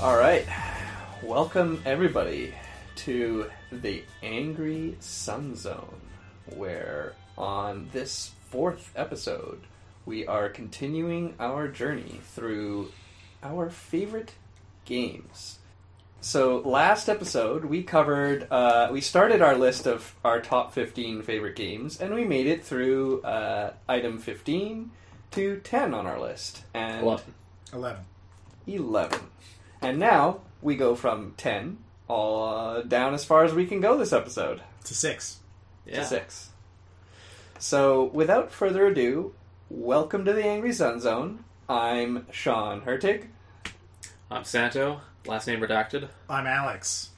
All right, welcome everybody to the Angry Sun Zone, where on this 4th episode we are continuing our journey through our favorite games. So last episode we covered, we started our list of our top 15 favorite games, and we made it through item 15 to 10 on our list. And 11. And now we go from 10 all down as far as we can go this episode. To 6. Yeah. To 6. So without further ado, welcome to the Angry Sun Zone. I'm Sean Hertig. I'm Santo, last name redacted. I'm Alex.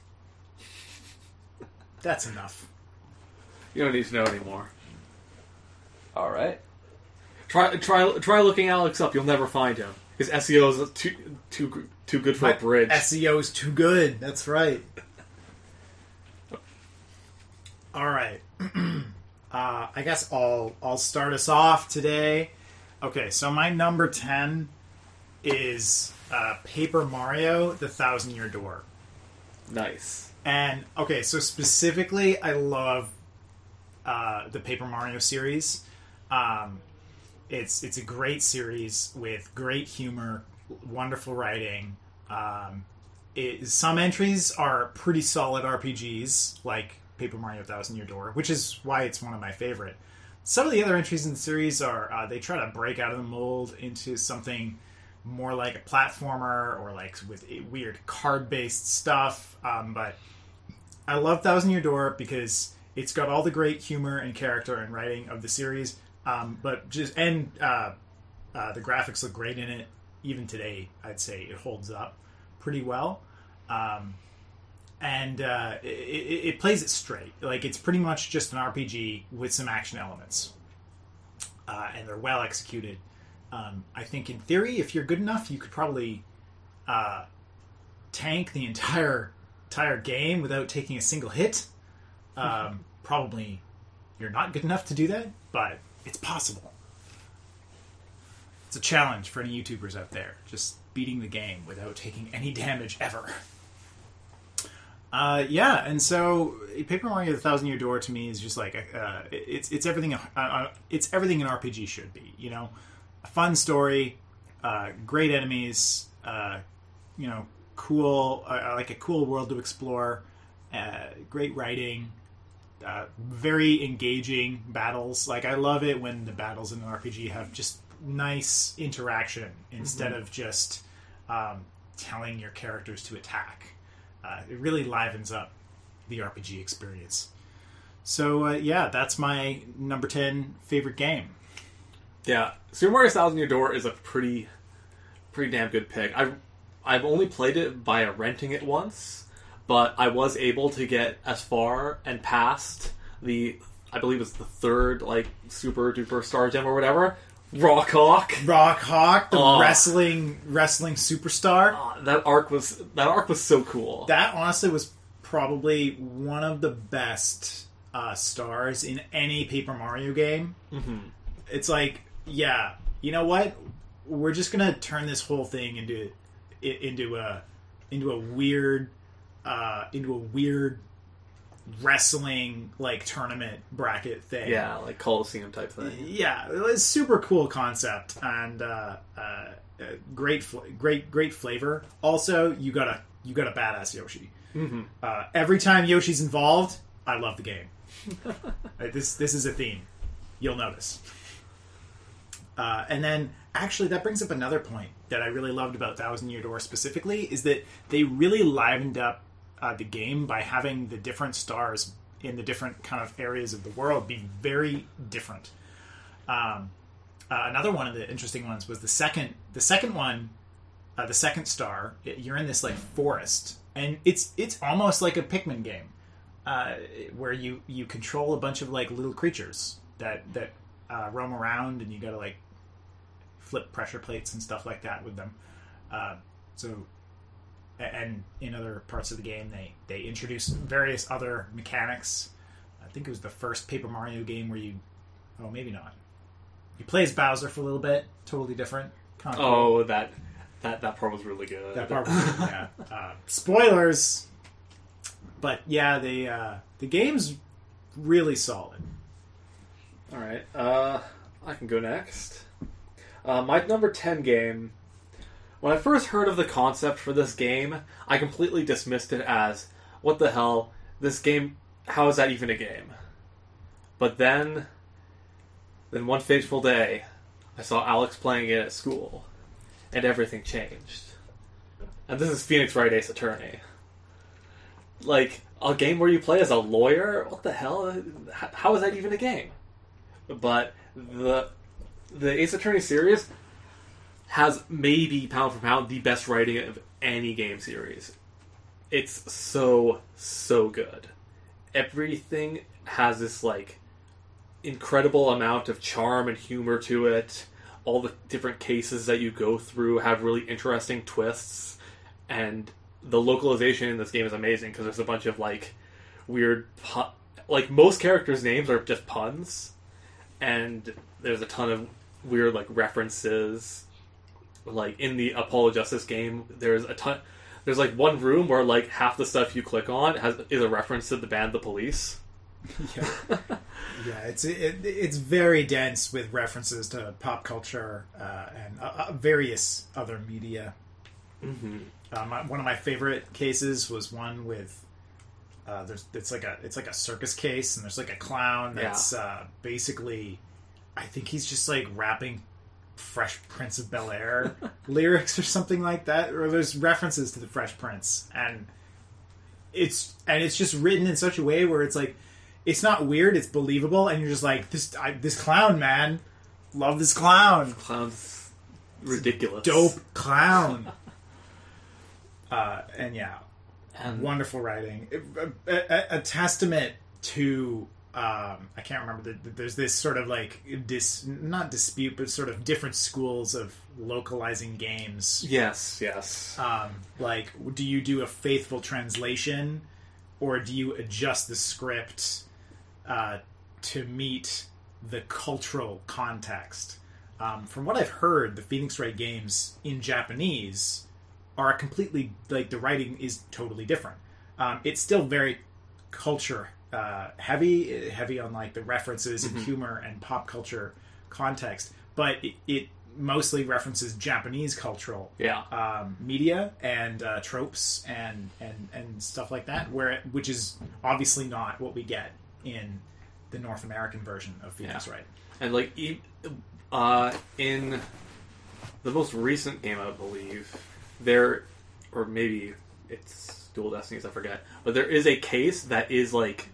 That's enough. You don't need to know anymore. All right. Try looking Alex up. You'll never find him. His SEO is too good for a bridge. SEO is too good. That's right. All right. I guess I'll start us off today. Okay, so my number 10 is Paper Mario: The Thousand-Year Door. Nice. And okay, so specifically, I love the Paper Mario series. It's a great series with great humor, wonderful writing. Some entries are pretty solid RPGs, like Paper Mario: Thousand Year Door, which is why it's one of my favorite. Some of the other entries in the series are they try to break out of the mold into something more like a platformer or like with weird card-based stuff. But I love Thousand Year Door because it's got all the great humor and character and writing of the series. The graphics look great in it. Even today, I'd say it holds up pretty well. It plays it straight. Like, it's pretty much just an RPG with some action elements. And they're well executed. I think in theory, if you're good enough, you could probably tank the entire game without taking a single hit. Probably you're not good enough to do that, but it's possible. It's a challenge for any YouTubers out there, just beating the game without taking any damage ever. And so Paper Mario: The Thousand Year Door to me is just like it's everything. It's everything an RPG should be. You know, a fun story, great enemies, cool, like a cool world to explore, great writing. Very engaging battles. Like, I love it when the battles in an RPG have just nice interaction instead of just telling your characters to attack. It really livens up the RPG experience. So, that's my number 10 favorite game. Yeah, Super Mario: Thousand Year Door is a pretty damn good pick. I've only played it via renting it once, but I was able to get as far and past I believe it's the 3rd, like, super duper star gem or whatever. Rock Hawk, the wrestling superstar. That arc was so cool. That honestly was probably one of the best stars in any Paper Mario game. Mm-hmm. It's like, yeah, you know what? We're just gonna turn this whole thing into a weird wrestling, like, tournament bracket thing. Yeah, like Coliseum type thing. Yeah, it was super cool concept and great flavor. Also, you got a badass Yoshi. Mm-hmm. Every time Yoshi's involved, I love the game. This is a theme. You'll notice. And then, actually, that brings up another point that I really loved about Thousand Year Door specifically, is that they really livened up the game by having the different stars in the different kind of areas of the world be very different. Another one of the interesting ones was the second one, the second star. You're in this, like, forest, and it's almost like a Pikmin game, where you control a bunch of, like, little creatures that roam around, and you gotta, like, flip pressure plates and stuff like that with them. And in other parts of the game, they introduce various other mechanics. I think it was the first Paper Mario game where maybe not. You play as Bowser for a little bit, totally different. Oh, that That part was really good. That part was good, yeah. Spoilers! But yeah, the game's really solid. Alright, I can go next. My number 10 game. When I first heard of the concept for this game, I completely dismissed it as, what the hell, this game, how is that even a game? But then one fateful day, I saw Alex playing it at school, and everything changed. And this is Phoenix Wright Ace Attorney. Like, a game where you play as a lawyer? What the hell? How is that even a game? But the Ace Attorney series has maybe, pound for pound, the best writing of any game series. It's so good. Everything has this, like, incredible amount of charm and humor to it. All the different cases that you go through have really interesting twists. And the localization in this game is amazing, because there's a bunch of, like, weird... like, most characters' names are just puns. And there's a ton of weird, like, references. Like, in the Apollo Justice game, there's a ton... There's, like, one room where, like, half the stuff you click on is a reference to the band The Police. Yeah, yeah, it's very dense with references to pop culture and various other media. Mm-hmm. One of my favorite cases was one with it's like a circus case, and there's like a clown that's basically, I think he's just like rapping Fresh Prince of Bel-Air lyrics or something like that, or there's references to the Fresh Prince, and it's just written in such a way where it's like, it's not weird, it's believable, and you're just like, this clown, man, love this clown. Clown's ridiculous. Dope clown. And wonderful writing. A testament to, I can't remember, there's this sort of like, not dispute, but sort of different schools of localizing games. Yes. Like, do you do a faithful translation, or do you adjust the script to meet the cultural context? From what I've heard, the Phoenix Wright games in Japanese are completely, like, the writing is totally different. It's still very culture heavy on, like, the references and humor and pop culture context, but it mostly references Japanese cultural media and tropes and stuff like that, which is obviously not what we get in the North American version of Phoenix Wright. And, like, in the most recent game, I believe, there, or maybe it's Dual Destinies, I forget, but there is a case that is, like,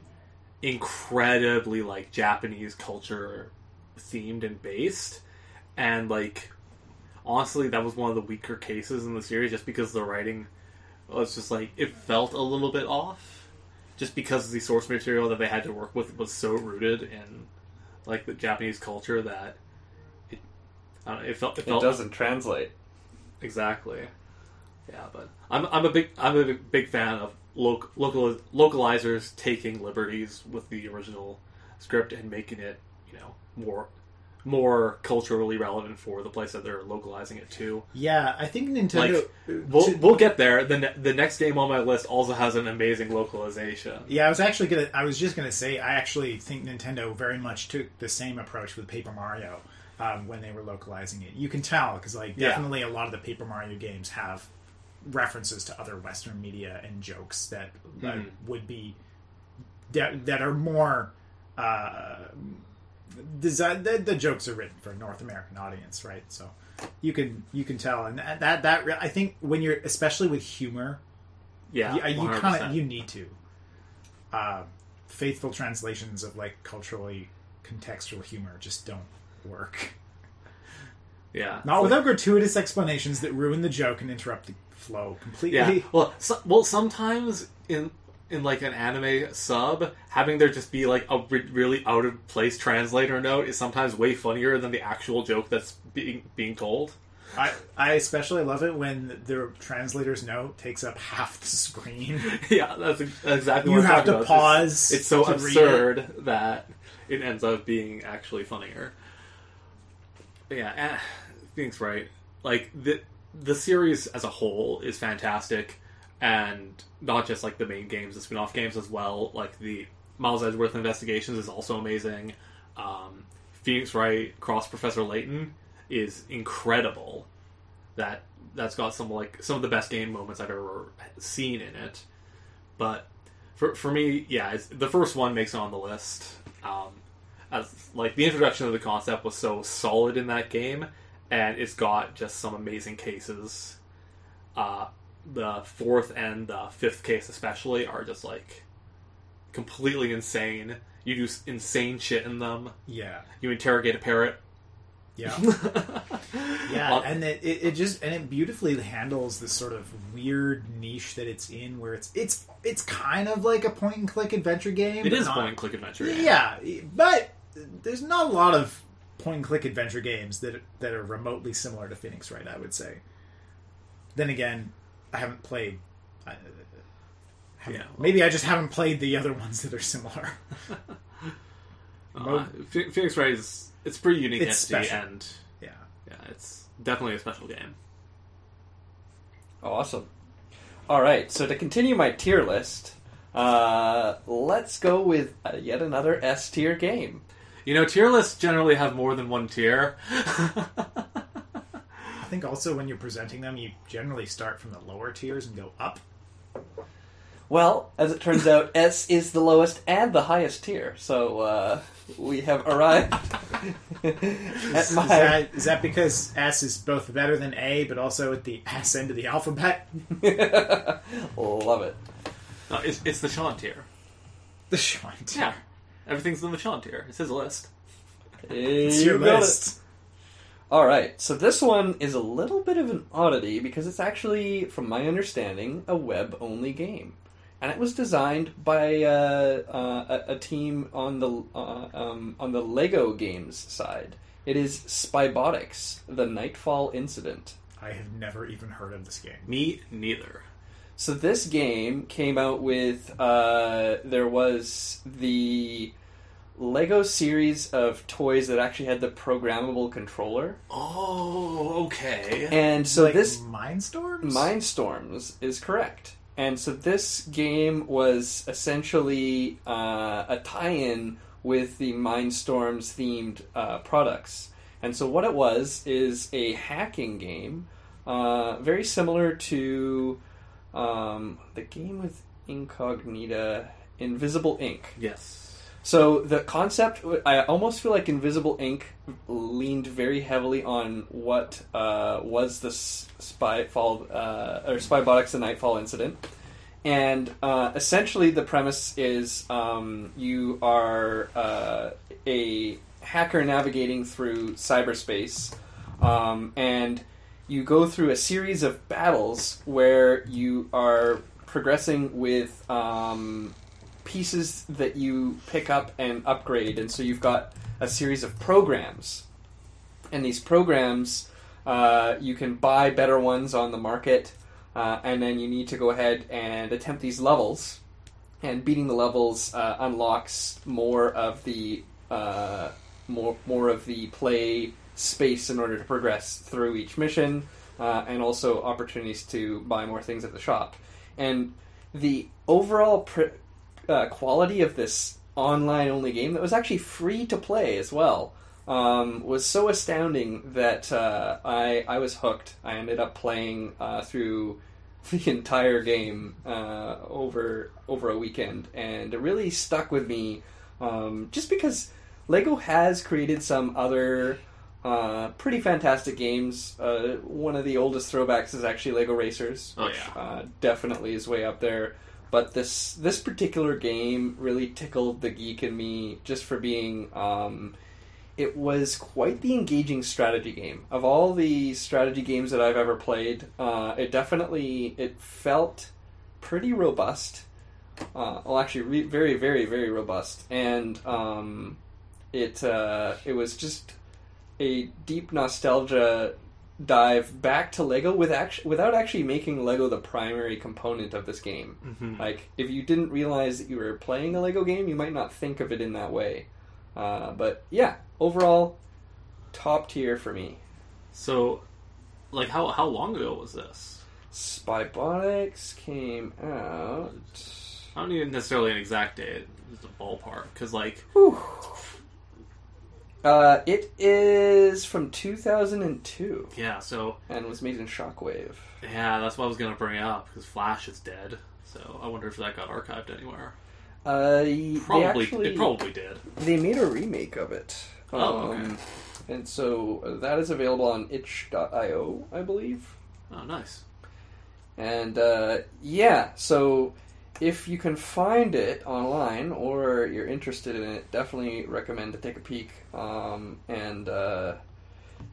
incredibly, like, Japanese culture themed and based, and, like, honestly, that was one of the weaker cases in the series, just because the writing was just, like, it felt a little bit off, just because the source material that they had to work with was so rooted in, like, the Japanese culture that it felt it doesn't translate. Exactly. Yeah, but I'm a big fan of localizers taking liberties with the original script and making it, you know, more culturally relevant for the place that they're localizing it to. Yeah, I think Nintendo... Like, we'll get there. The next game on my list also has an amazing localization. Yeah, I was just gonna say, I actually think Nintendo very much took the same approach with Paper Mario when they were localizing it. You can tell, because, like, definitely a lot of the Paper Mario games have references to other Western media and jokes that would be... that are more... the jokes are written for a North American audience, right? So you can tell, and that I think when you're, especially with humor, you kind of, you need to faithful translations of, like, culturally contextual humor just don't work. Yeah, not without gratuitous explanations that ruin the joke and interrupt the flow completely. Yeah, well, sometimes in like an anime sub, having there just be, like, a really out of place translator note is sometimes way funnier than the actual joke that's being told. I especially love it when the translator's note takes up half the screen. Yeah, that's exactly you what I'm have talking to about. pause. It's so absurd that it ends up being actually funnier. But yeah, Phoenix Wright, like, the series as a whole is fantastic, and not just like the main games, the spin-off games as well. Like the Miles Edgeworth Investigations is also amazing. Phoenix Wright Cross Professor Layton is incredible. That's got some of the best game moments I've ever seen in it. But for me, yeah, the first one makes it on the list. As like the introduction of the concept was so solid in that game, and it's got just some amazing cases. The fourth and the fifth case especially are just like completely insane. You do insane shit in them. Yeah. You interrogate a parrot. Yeah. Yeah, and it beautifully handles this sort of weird niche that it's in, where it's kind of like a point and click adventure game. It is a point and click adventure game. Yeah, but there's not a lot of point and click adventure games that are remotely similar to Phoenix Wright, I would say. Then again, I haven't played. Maybe I just haven't played the other ones that are similar. Phoenix Wright it's pretty unique entity, and yeah, it's definitely a special game. Awesome. All right, so to continue my tier list, let's go with yet another S tier game. You know, tier lists generally have more than one tier. I think also when you're presenting them, you generally start from the lower tiers and go up. Well, as it turns out, S is the lowest and the highest tier, so we have arrived at Is that because S is both better than A, but also at the S end of the alphabet? Love it. No, it's the Sean tier. The Sean tier. Yeah. Everything's in the Sean tier. It's his list. It's your list. All right, so this one is a little bit of an oddity because it's actually, from my understanding, a web-only game. And it was designed by a team on the Lego games side. It is Spybotics, the Nightfall Incident. I have never even heard of this game. Me neither. So this game came out with there was the Lego series of toys that actually had the programmable controller. Oh, okay. And so like this Mindstorms? Mindstorms is correct. And so this game was essentially a tie-in with the Mindstorms themed products. And so what it was is a hacking game, very similar to the game with Incognita, Invisible Ink. Yes. So the concept, I almost feel like Invisible Ink leaned very heavily on what was the Spybotics: The Nightfall Incident, and essentially the premise is you are a hacker navigating through cyberspace, and you go through a series of battles where you are progressing with pieces that you pick up and upgrade, and so you've got a series of programs, and these programs you can buy better ones on the market, and then you need to go ahead and attempt these levels, and beating the levels unlocks more of the play space in order to progress through each mission, and also opportunities to buy more things at the shop. And the overall quality of this online-only game that was actually free to play as well was so astounding that I was hooked. I ended up playing through the entire game over a weekend, and it really stuck with me just because LEGO has created some other pretty fantastic games. One of the oldest throwbacks is actually LEGO Racers, which definitely is way up there. But this particular game really tickled the geek in me just for being... it was quite the engaging strategy game. Of all the strategy games that I've ever played, it felt pretty robust. Actually, very, very, very robust. And it was just a deep nostalgia dive back to LEGO without actually making LEGO the primary component of this game. Mm-hmm. Like, if you didn't realize that you were playing a LEGO game, you might not think of it in that way. But yeah, overall, top tier for me. So, like how long ago was this? Spybotics came out. I don't need necessarily an exact date. Just a ballpark, because like. Whew. It is from 2002. Yeah, so... And was made in Shockwave. Yeah, that's what I was going to bring up, because Flash is dead. So I wonder if that got archived anywhere. It probably did. They made a remake of it. Okay. And so that is available on itch.io, I believe. Oh, nice. And, so... If you can find it online or you're interested in it, definitely recommend to take a peek.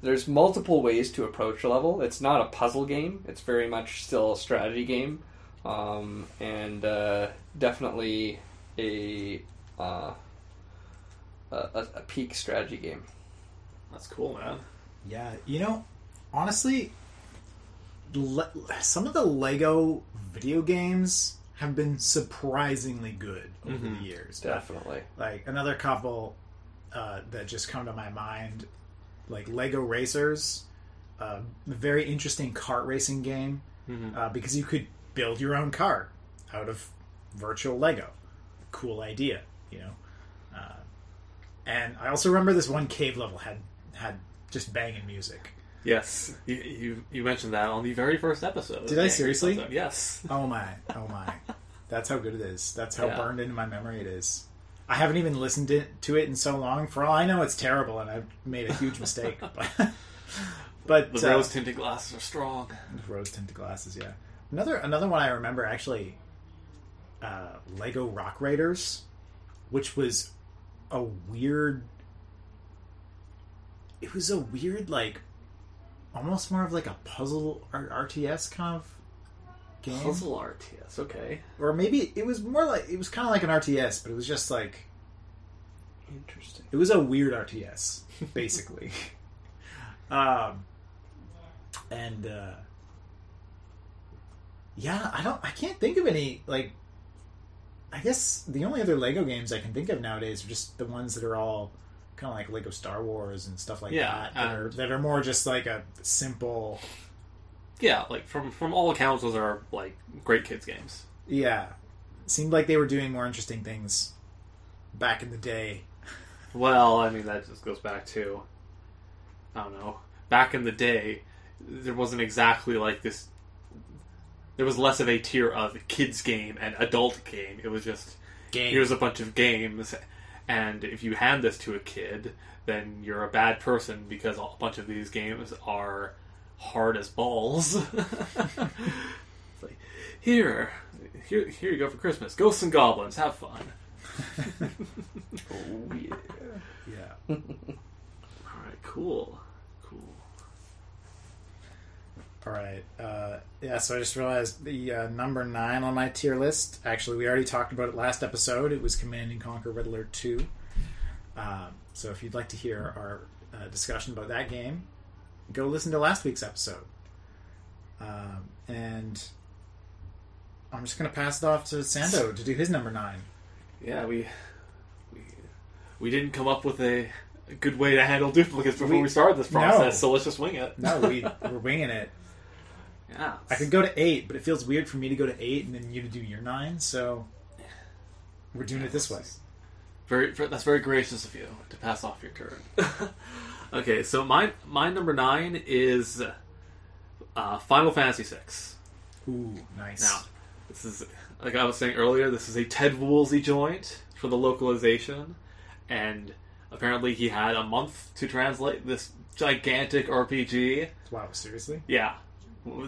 There's multiple ways to approach a level. It's not a puzzle game. It's very much still a strategy game. Definitely a peak strategy game. That's cool, man. Yeah, honestly, some of the Lego video games have been surprisingly good over the years. Definitely. Like, another couple that just come to my mind, like Lego Racers, a very interesting kart racing game, because you could build your own car out of virtual Lego. Cool idea, and I also remember this one cave level had just banging music. Yes, you mentioned that on the very first episode. Did I seriously? Episode. Yes. Oh my. That's how good it is. That's how burned into my memory it is. I haven't even listened to it in so long. For all I know, it's terrible, and I've made a huge mistake. But the rose-tinted glasses are strong. Rose-tinted glasses, yeah. Another one I remember, actually, Lego Rock Raiders, which was a weird... It was a weird, like... Almost more of like a puzzle RTS kind of game. Puzzle RTS, okay. Or maybe it was more like... It was kind of like an RTS, but it was just like... Interesting. It was a weird RTS, basically. I can't think of any, like... I guess the only other Lego games I can think of nowadays are just the ones that are all... kind of like Lego Star Wars and stuff like that. That are more just like a simple... Yeah, like from all accounts, those are like great kids games. Yeah. It seemed like they were doing more interesting things back in the day. Well, I mean, that just goes back to... I don't know. Back in the day, there wasn't exactly like this... There was less of a tier of kids game and adult game. It was just... Here's a bunch of games... And if you hand this to a kid, then you're a bad person because a bunch of these games are hard as balls. It's like, here you go for Christmas. Ghosts and Goblins, have fun. Oh, yeah. Yeah. Alright, cool. Alright, so I just realized the number 9 on my tier list, actually we already talked about it last episode, it was Command & Conquer Red Alert 2. So if you'd like to hear our discussion about that game, go listen to last week's episode. And I'm just going to pass it off to Sando to do his number 9. Yeah, we didn't come up with a good way to handle duplicates before we started this process, so let's just wing it. No, we're winging it. Yeah, I could go to 8, but it feels weird for me to go to 8 and then you to do your 9, so we're doing it this way. That's very gracious of you to pass off your turn. Okay, so my number 9 is Final Fantasy VI. Ooh, nice. Now, this is, like I was saying earlier, this is a Ted Woolsey joint for the localization, and apparently he had a month to translate this gigantic RPG. Wow, seriously? Yeah.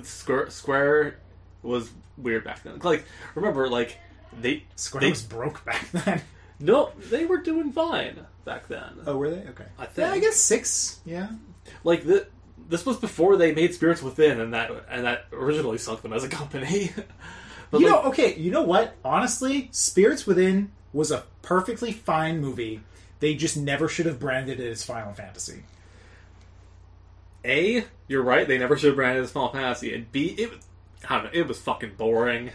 Square was weird back then. Like, remember, like, Square was broke back then. No, they were doing fine back then. Oh, were they? Okay. I think. Yeah, I guess 6. Yeah. Like this was before they made Spirits Within, and that originally sunk them as a company. But you know what? Honestly, Spirits Within was a perfectly fine movie. They just never should have branded it as Final Fantasy. A, you're right. They never should have branded it as Final Fantasy, and B, it was fucking boring.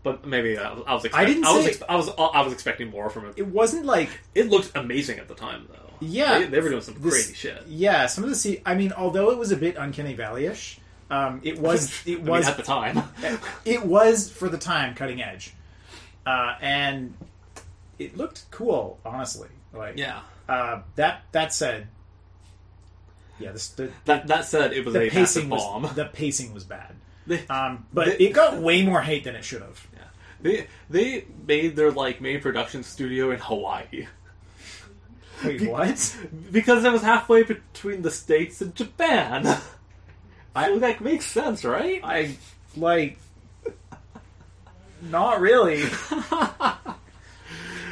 But maybe I was expecting. I didn't say I was expecting more from it. it wasn't like It looked amazing at the time, though. Yeah, they were doing some crazy shit. Yeah, some of the I mean, although it was a bit Uncanny Valley-ish, it was I mean, at the time. it was for the time cutting edge, and it looked cool. Honestly, like Yeah. That said, yeah, That said, it was the a pacing massive bomb. the pacing was bad. They- But it got way more hate than it should have. Yeah. They made their main production studio in Hawaii. Wait, what? Because it was halfway between the States and Japan. That makes sense, right? I like not really.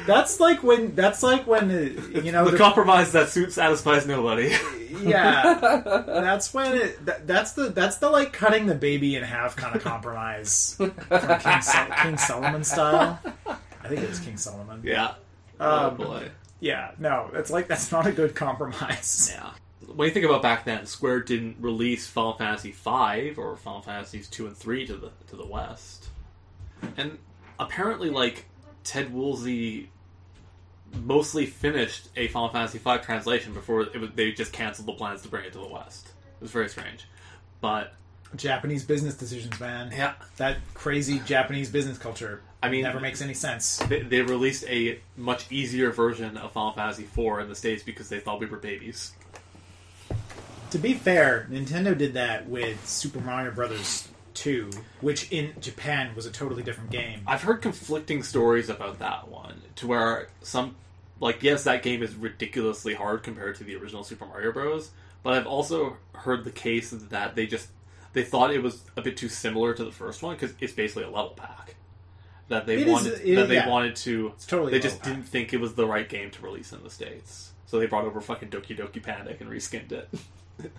That's like when the compromise that satisfies nobody. Yeah, that's when that's the like cutting the baby in half kind of compromise from King Solomon style. I think it was King Solomon. Yeah. Oh boy. Yeah, no, that's not a good compromise. Yeah. When you think about back then, Square didn't release Final Fantasy V or Final Fantasies 2 and 3 to the West, and apparently, Ted Woolsey mostly finished a Final Fantasy V translation before they just canceled the plans to bring it to the West. It was very strange, but Japanese business decisions, man. Yeah, that crazy Japanese business culture. I mean, never makes any sense. They released a much easier version of Final Fantasy IV in the States because they thought we were babies. To be fair, Nintendo did that with Super Mario Bros. 2, which in Japan was a totally different game. I've heard conflicting stories about that one, to where some, yes, that game is ridiculously hard compared to the original Super Mario Bros., but I've also heard the case that they thought it was a bit too similar to the first one, because it's basically a level pack. That they wanted to... It's totally they just didn't think it was the right game to release in the States. So they brought over fucking Doki Doki Panic and reskinned it.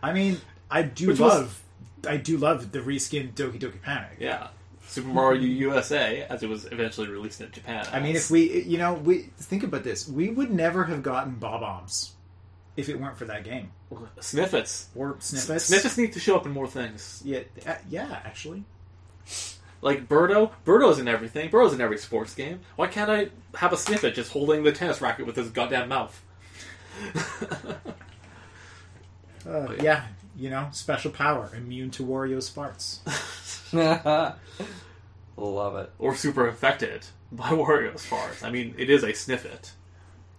I mean, I do love the reskinned Doki Doki Panic. Yeah. Super Mario USA, as it was eventually released in Japan. I mean, if we think about this, we would never have gotten Bob-Ombs if it weren't for that game. Sniffits. Or Sniffits. Sniffits need to show up in more things. Yeah, actually. Like Birdo. Birdo's in everything. Birdo's in every sports game. Why can't I have a Sniffit just holding the tennis racket with his goddamn mouth? Yeah, special power, immune to Wario's farts. Love it. Or super affected by Wario's farts. I mean, it is a Sniffit.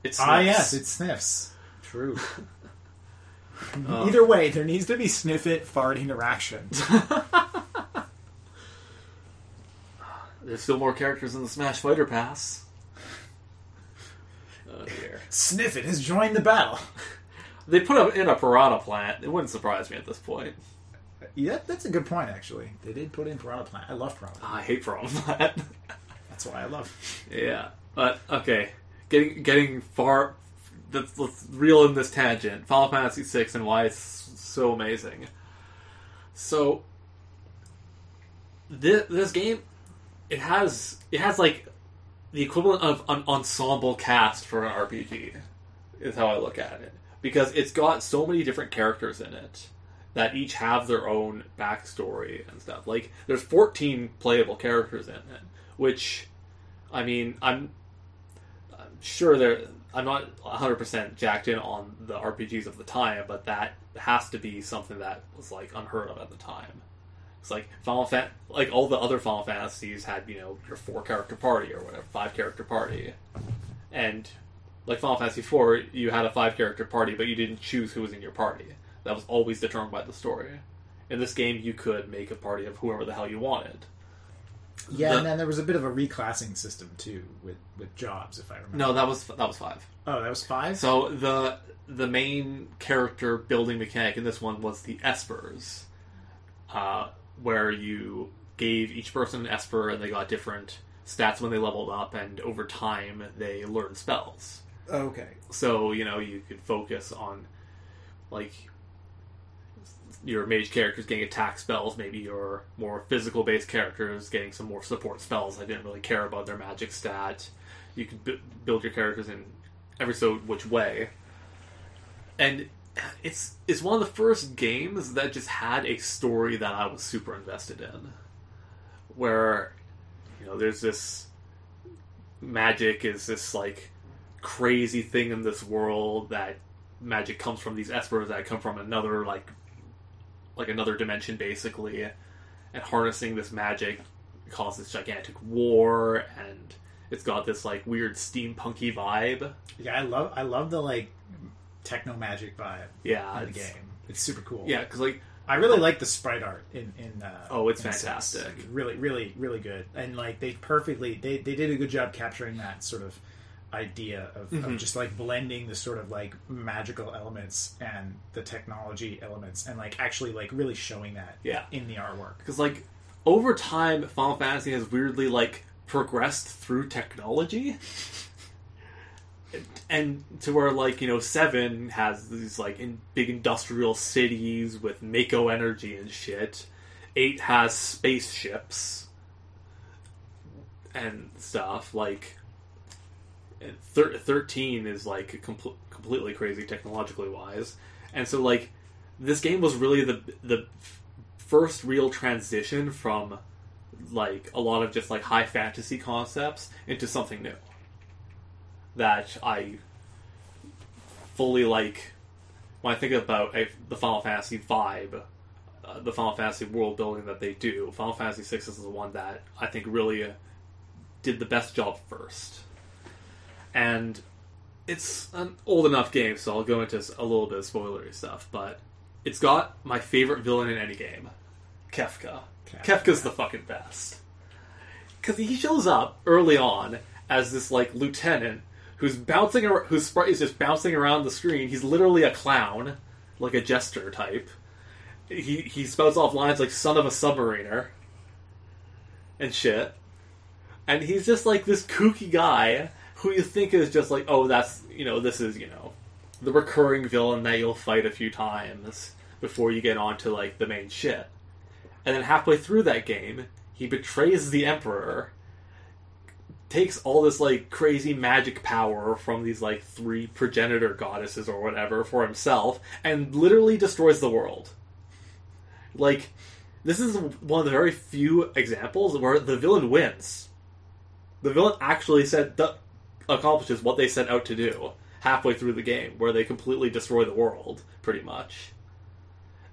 It sniffs. Yes, it sniffs. True. Either way, there needs to be Sniffit-fart interaction. There's still more characters in the Smash Fighter Pass. Oh dear. Sniffit has joined the battle. They put in a Piranha Plant. It wouldn't surprise me at this point. Yeah, that's a good point, actually. They did put in Piranha Plant. I love Piranha Plant. I hate Piranha Plant. That's why I love. Yeah. But, okay. Getting far... Let's reel in this tangent. Final Fantasy VI and why it's so amazing. So, this game, it has the equivalent of an ensemble cast for an RPG, is how I look at it. Because it's got so many different characters in it that each have their own backstory and stuff. There's 14 playable characters in it, which, I mean, I'm sure I'm not 100% jacked in on the RPGs of the time, but that has to be something that was unheard of at the time. It's all the other Final Fantasies had, your 4-character party or whatever, 5-character party, and Final Fantasy IV, you had a 5-character party, but you didn't choose who was in your party. That was always determined by the story. In this game, you could make a party of whoever the hell you wanted. Yeah, and then there was a bit of a reclassing system too with jobs, if I remember. No, that was 5. Oh, that was 5? So the main character building mechanic in this one was the Espers, where you gave each person an Esper and they got different stats when they leveled up, and over time they learned spells. Okay. So, you could focus on, your mage characters getting attack spells, maybe your more physical-based characters getting some more support spells that didn't really care about their magic stat. You could build your characters in every so which way. And it's one of the first games that just had a story that I was super invested in. Where, there's this magic is this like crazy thing in this world, that magic comes from these espers that come from another like another dimension basically, and harnessing this magic causes gigantic war, and it's got this like weird steampunky vibe. Yeah, I love the like techno magic vibe. Yeah, in the game. It's super cool. Yeah, because like I really like the sprite art in it's in fantastic. Sims. Really, really, really good. And like they did a good job capturing that sort of idea of just like blending the sort of like magical elements and the technology elements, and like actually like really showing that in the artwork. Because like over time, Final Fantasy has weirdly like progressed through technology. And to where, like, 7 has these, like, big industrial cities with Mako energy and shit. 8 has spaceships and stuff. Like, 13 is, like, completely crazy technologically wise. And so, like, this game was really the first real transition from, like, a lot of just, like, high fantasy concepts into something new. That I fully like when I think about the Final Fantasy vibe, the Final Fantasy world building that they do. Final Fantasy VI is the one that I think really did the best job first. And it's an old enough game, so I'll go into a little bit of spoilery stuff, but it's got my favorite villain in any game, Kefka. Kefka's the fucking best. Because he shows up early on as this, like, lieutenant whose sprite is just bouncing around the screen. He's literally a clown, like a jester type. He spouts off lines like "son of a submariner" and shit. And he's just like this kooky guy who you think is just like, oh, that's, this is, the recurring villain that you'll fight a few times before you get on to, like, the main shit. And then halfway through that game, he betrays the Emperor, takes all this, like, crazy magic power from these, like, 3 progenitor goddesses or whatever for himself, and literally destroys the world. Like, this is one of the very few examples where the villain wins. The villain actually accomplishes what they set out to do halfway through the game, where they completely destroy the world, pretty much.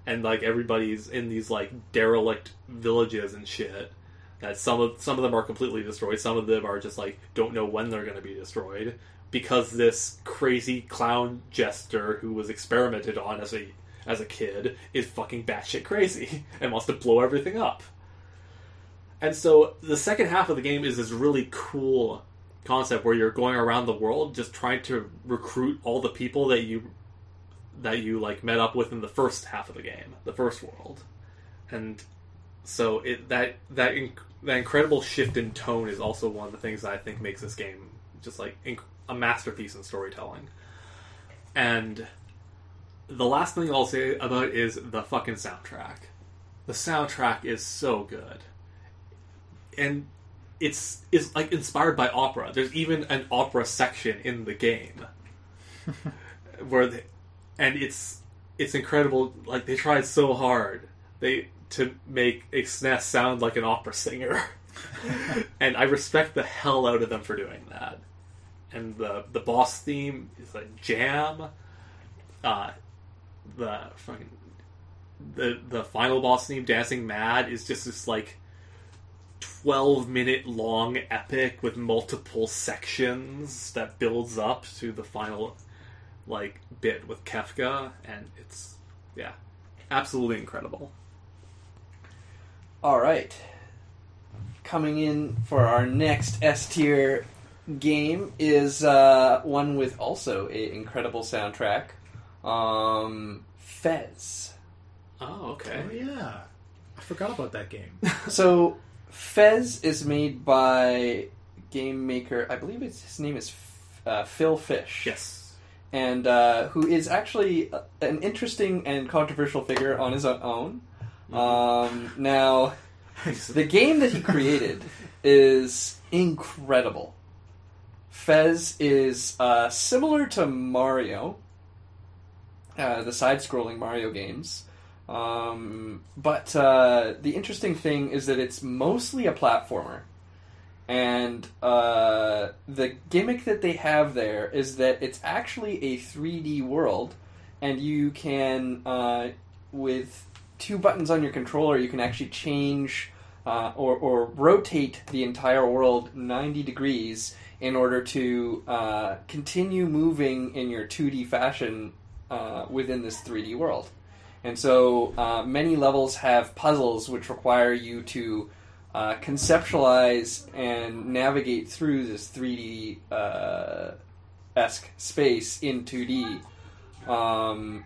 And, like, everybody's in these, like, derelict villages and shit. That some of them are completely destroyed. Some of them are just like don't know when they're going to be destroyed because this crazy clown jester who was experimented on as a kid is fucking batshit crazy and wants to blow everything up. And so the second half of the game is this really cool concept where you're going around the world just trying to recruit all the people that you like met up with in the first half of the game, the first world, and so that incredible shift in tone is also one of the things that I think makes this game just like a masterpiece in storytelling. And the last thing I'll say about it is the fucking soundtrack. The soundtrack is so good, and it's like inspired by opera. There's even an opera section in the game and it's incredible. Like, they tried so hard to make Ixness sound like an opera singer. And I respect the hell out of them for doing that. And the boss theme is a jam. The final boss theme, Dancing Mad, is just this like 12-minute long epic with multiple sections that builds up to the final like bit with Kefka, and it's absolutely incredible. Alright. Coming in for our next S-tier game is one with also an incredible soundtrack. Fez. Oh, okay. Oh, yeah. I forgot about that game. So, Fez is made by game maker, I believe his name is Phil Fish. Yes. And who is actually an interesting and controversial figure on his own. Now, the game that he created is incredible. Fez is similar to Mario, the side-scrolling Mario games. But the interesting thing is that it's mostly a platformer. And the gimmick that they have there is that it's actually a 3D world, and you can, with 2 buttons on your controller, you can actually change or rotate the entire world 90 degrees in order to continue moving in your 2D fashion within this 3D world. And so many levels have puzzles which require you to conceptualize and navigate through this 3D esque space in 2D.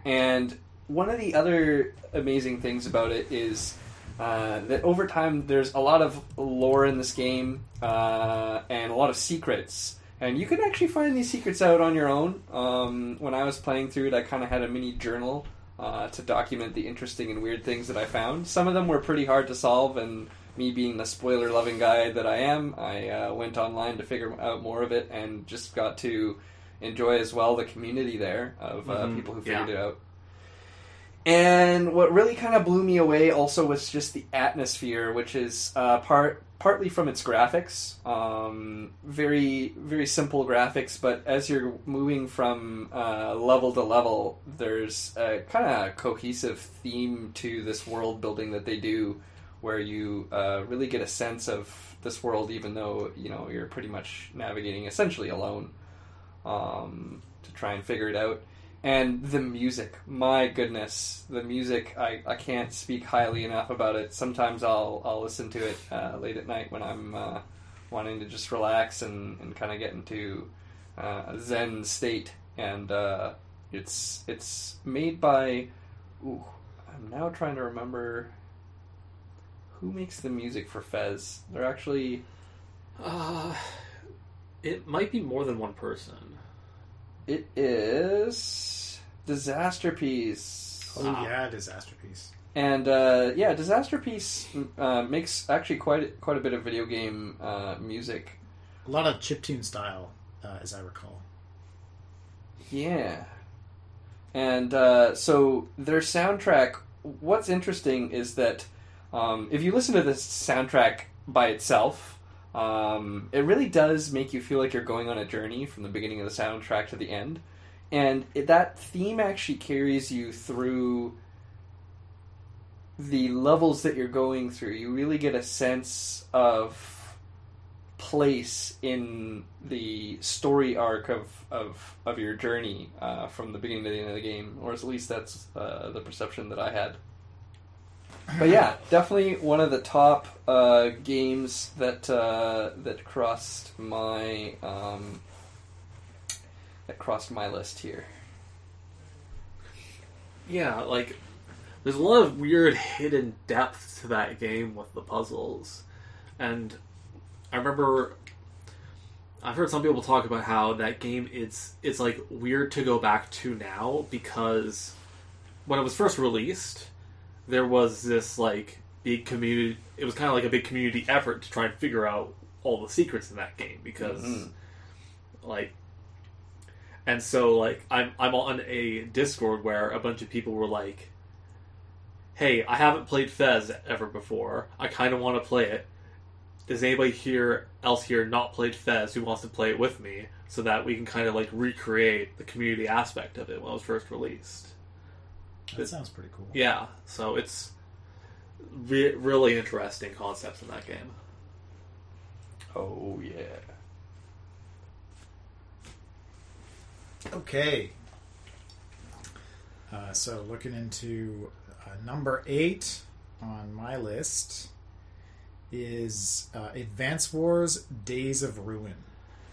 And one of the other amazing things about it is that over time there's a lot of lore in this game and a lot of secrets. And you can actually find these secrets out on your own. When I was playing through it, I kind of had a mini journal to document the interesting and weird things that I found. Some of them were pretty hard to solve, and me being the spoiler-loving guy that I am, I went online to figure out more of it and just got to enjoy as well the community there of people who figured it out. And what really kind of blew me away also was just the atmosphere, which is partly from its graphics. Very, very simple graphics, but as you're moving from level to level, there's a kind of cohesive theme to this world building that they do, where you really get a sense of this world, even though you're pretty much navigating essentially alone to try and figure it out. And the music, my goodness, the music, I can't speak highly enough about it. Sometimes I'll listen to it late at night when I'm wanting to just relax and kind of get into a zen state. And it's made by, I'm now trying to remember who makes the music for Fez. They're actually... it might be more than one person. It is Disasterpiece. Oh yeah, Disasterpiece. And Disasterpiece makes actually quite a bit of video game music. A lot of chiptune style, as I recall. Yeah. And so their soundtrack, what's interesting is that if you listen to this soundtrack by itself, it really does make you feel like you're going on a journey from the beginning of the soundtrack to the end. And that theme actually carries you through the levels that you're going through. You really get a sense of place in the story arc of your journey from the beginning to the end of the game. Or at least that's the perception that I had. But yeah, definitely one of the top games that crossed my list here. Yeah, like there's a lot of weird hidden depth to that game with the puzzles, and I remember I've heard some people talk about how that game it's like weird to go back to now, because when it was first released, there was this like big community. It was kind of like a big community effort to try and figure out all the secrets in that game, because like, and so like I'm on a Discord where a bunch of people were like, "Hey, I haven't played Fez ever before. I kind of want to play it. Does anybody else here not played Fez who wants to play it with me, so that we can kind of like recreate the community aspect of it when it was first released?" That sounds pretty cool. Yeah, so it's really interesting concepts in that game. Oh, yeah. Okay. So looking into number 8 on my list is Advance Wars Days of Ruin.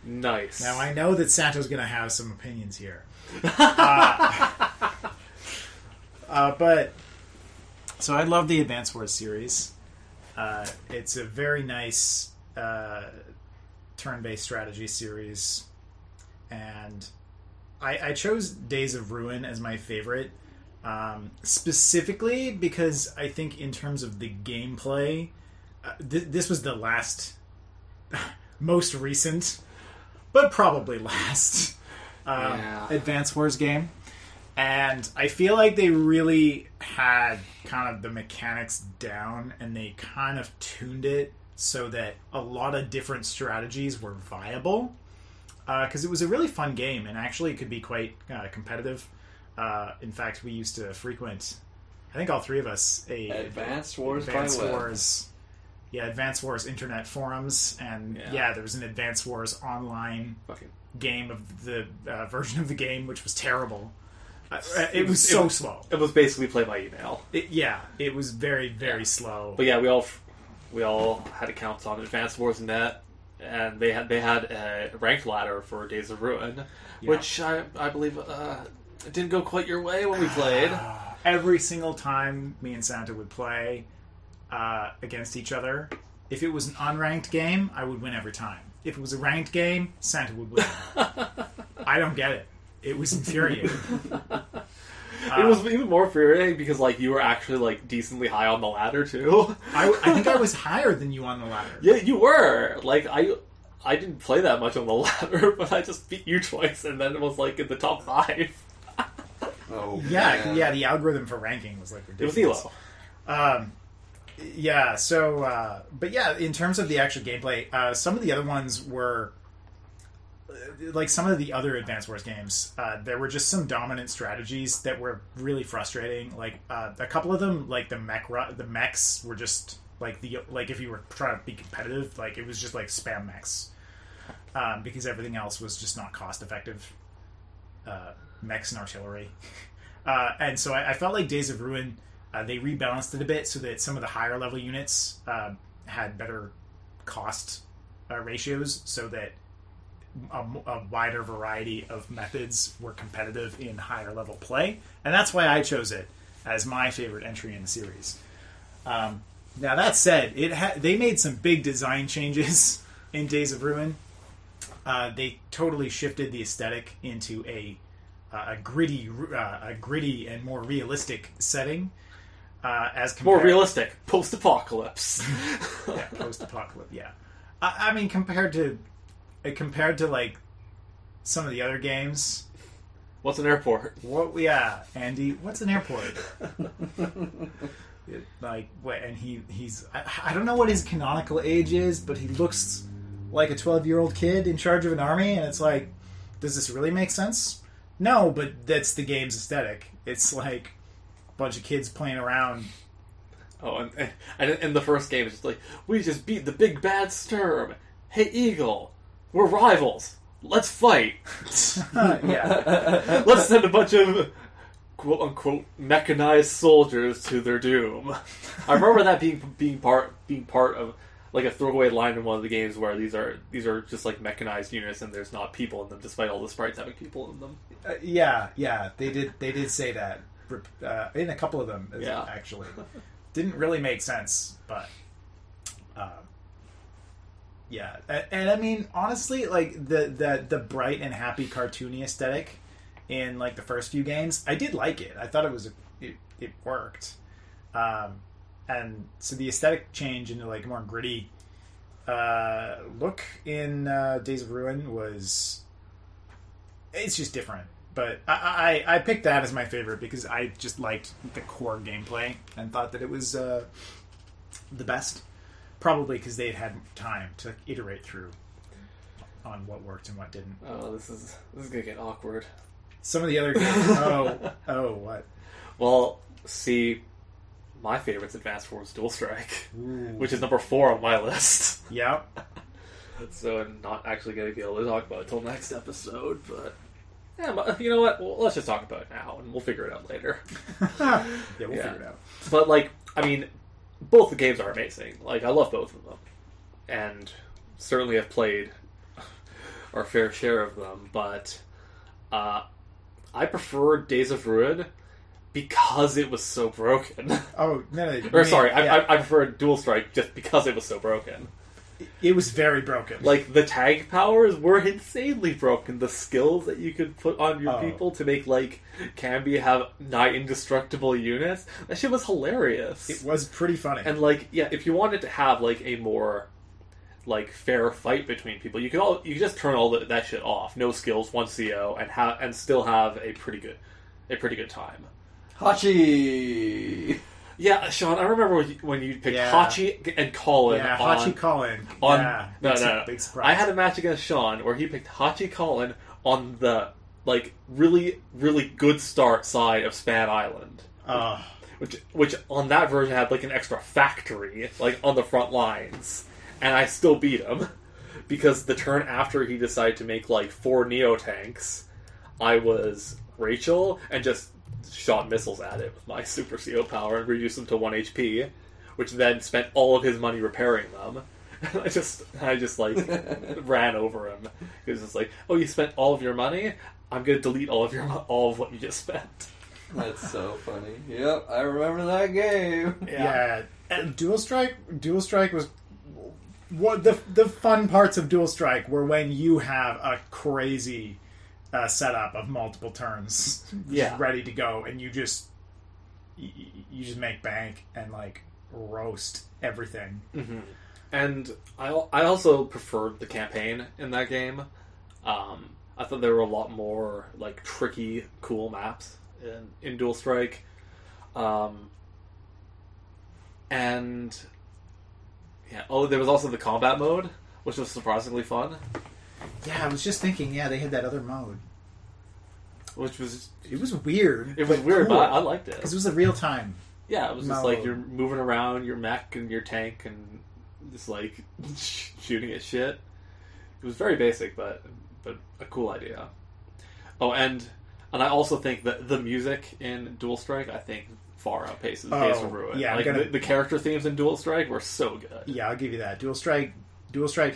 Nice. Now, I know that Santo's going to have some opinions here. But so I love the Advance Wars series. It's a very nice turn-based strategy series, and I chose Days of Ruin as my favorite, specifically because I think in terms of the gameplay, this was the most recent, but probably last Advance Wars game. And I feel like they really had kind of the mechanics down, and they kind of tuned it so that a lot of different strategies were viable. Because it was a really fun game, and actually it could be quite competitive. In fact, we used to frequent, I think all three of us, Advanced Wars Advanced by Web. Wars. Yeah, Advanced Wars internet forums, and there was an Advanced Wars online game of the version of the game, which was terrible. It was so slow. It was basically play by email. It was very, very slow. But yeah, we all had accounts on Advanced Wars Net, and they had a ranked ladder for Days of Ruin, which I believe didn't go quite your way when we played. Every single time me and Santa would play against each other, if it was an unranked game, I would win every time. If it was a ranked game, Santa would win. I don't get it. It was infuriating. It was even more infuriating because you were actually decently high on the ladder too. I think I was higher than you on the ladder. Yeah, you were. I didn't play that much on the ladder, but I just beat you twice, and then it was in the top 5. Oh yeah. The algorithm for ranking was ridiculous. It was Elo. Yeah. So, but yeah, in terms of the actual gameplay, some of the other ones were some of the other Advanced Wars games. There were just some dominant strategies that were really frustrating. A couple of them, the mechs were just if you were trying to be competitive, it was just spam mechs, because everything else was just not cost effective. Mechs and artillery. And so I felt like Days of Ruin, they rebalanced it a bit so that some of the higher level units had better cost ratios, so that a wider variety of methods were competitive in higher level play. And that's why I chose it as my favorite entry in the series. Now that said, they made some big design changes in Days of Ruin. They totally shifted the aesthetic into a gritty and more realistic setting. More realistic, post-apocalypse. Yeah, post-apocalypse. Yeah, I mean compared to some of the other games. What's an airport? What? Yeah, Andy. What's an airport? And he's I don't know what his canonical age is, but he looks like a 12-year-old kid in charge of an army, and it's does this really make sense? No, but that's the game's aesthetic. It's a bunch of kids playing around. Oh, and in the first game, it's just we just beat the big bad Sturm. Hey, Eagle, we're rivals. Let's fight. Yeah. Let's send a bunch of quote-unquote mechanized soldiers to their doom. I remember that being part of a throwaway line in one of the games where these are just mechanized units and there's not people in them, despite all the sprites having people in them. Yeah, they did say that in a couple of them. Actually, didn't really make sense, but yeah. And I mean, honestly, the bright and happy cartoony aesthetic in the first few games, I did like it. I thought it worked. And so the aesthetic change into more gritty look in Days of Ruin it's just different. But I picked that as my favorite because I just liked the core gameplay and thought that it was the best. Probably because they had time to iterate through on what worked and what didn't. Oh, this is gonna get awkward. Some of the other games. What? Well, see, my favorite's Advanced Wars Dual Strike, Ooh. which is number 4 on my list. Yep. So I'm not actually going to be able to talk about it till next episode, but yeah, but you know what? Well, let's just talk about it now, and we'll figure it out later. Yeah, we'll figure it out. But I mean, both the games are amazing. I love both of them, and certainly have played our fair share of them. But I prefer Days of Ruin because it was so broken. Oh no! I prefer Dual Strike just because it was so broken. It was very broken. The tag powers were insanely broken. The skills that you could put on your people to make Cambi have nigh indestructible units, that shit was hilarious. It was pretty funny. And if you wanted to have a more fair fight between people, you could just turn all that shit off. No skills, 1 CO, and still have a pretty good time. Hachi! Yeah, Sean, I remember when you picked Hachi and Colin. Yeah, Hachi Colin. No. Big surprise. I had a match against Sean where he picked Hachi Colin on the really, really good start side of Span Island. Which on that version had an extra factory on the front lines, and I still beat him because the turn after he decided to make 4 Neo tanks, I was Rachel and just shot missiles at it with my Super CO power and reduced them to 1 HP, which then spent all of his money repairing them. And I just ran over him. He was just "Oh, you spent all of your money? I'm going to delete all of what you just spent." That's so funny. Yep, I remember that game. Yeah. And Dual Strike was the fun parts of Dual Strike were when you have a crazy setup of multiple turns ready to go, and you just make bank and roast everything. Mm-hmm. And I also preferred the campaign in that game. I thought there were a lot more tricky, cool maps in Dual Strike, and there was also the combat mode, which was surprisingly fun. Yeah, I was just thinking. Yeah, they had that other mode, which was weird. It was weird, cool. But I liked it because it was a real time. Yeah, it was just you're moving around your mech and your tank and just shooting at shit. It was very basic, but a cool idea. Oh, and I also think that the music in Dual Strike, I think, far outpaces Days of Ruin. Yeah, the character themes in Dual Strike were so good. Yeah, I'll give you that. Dual Strike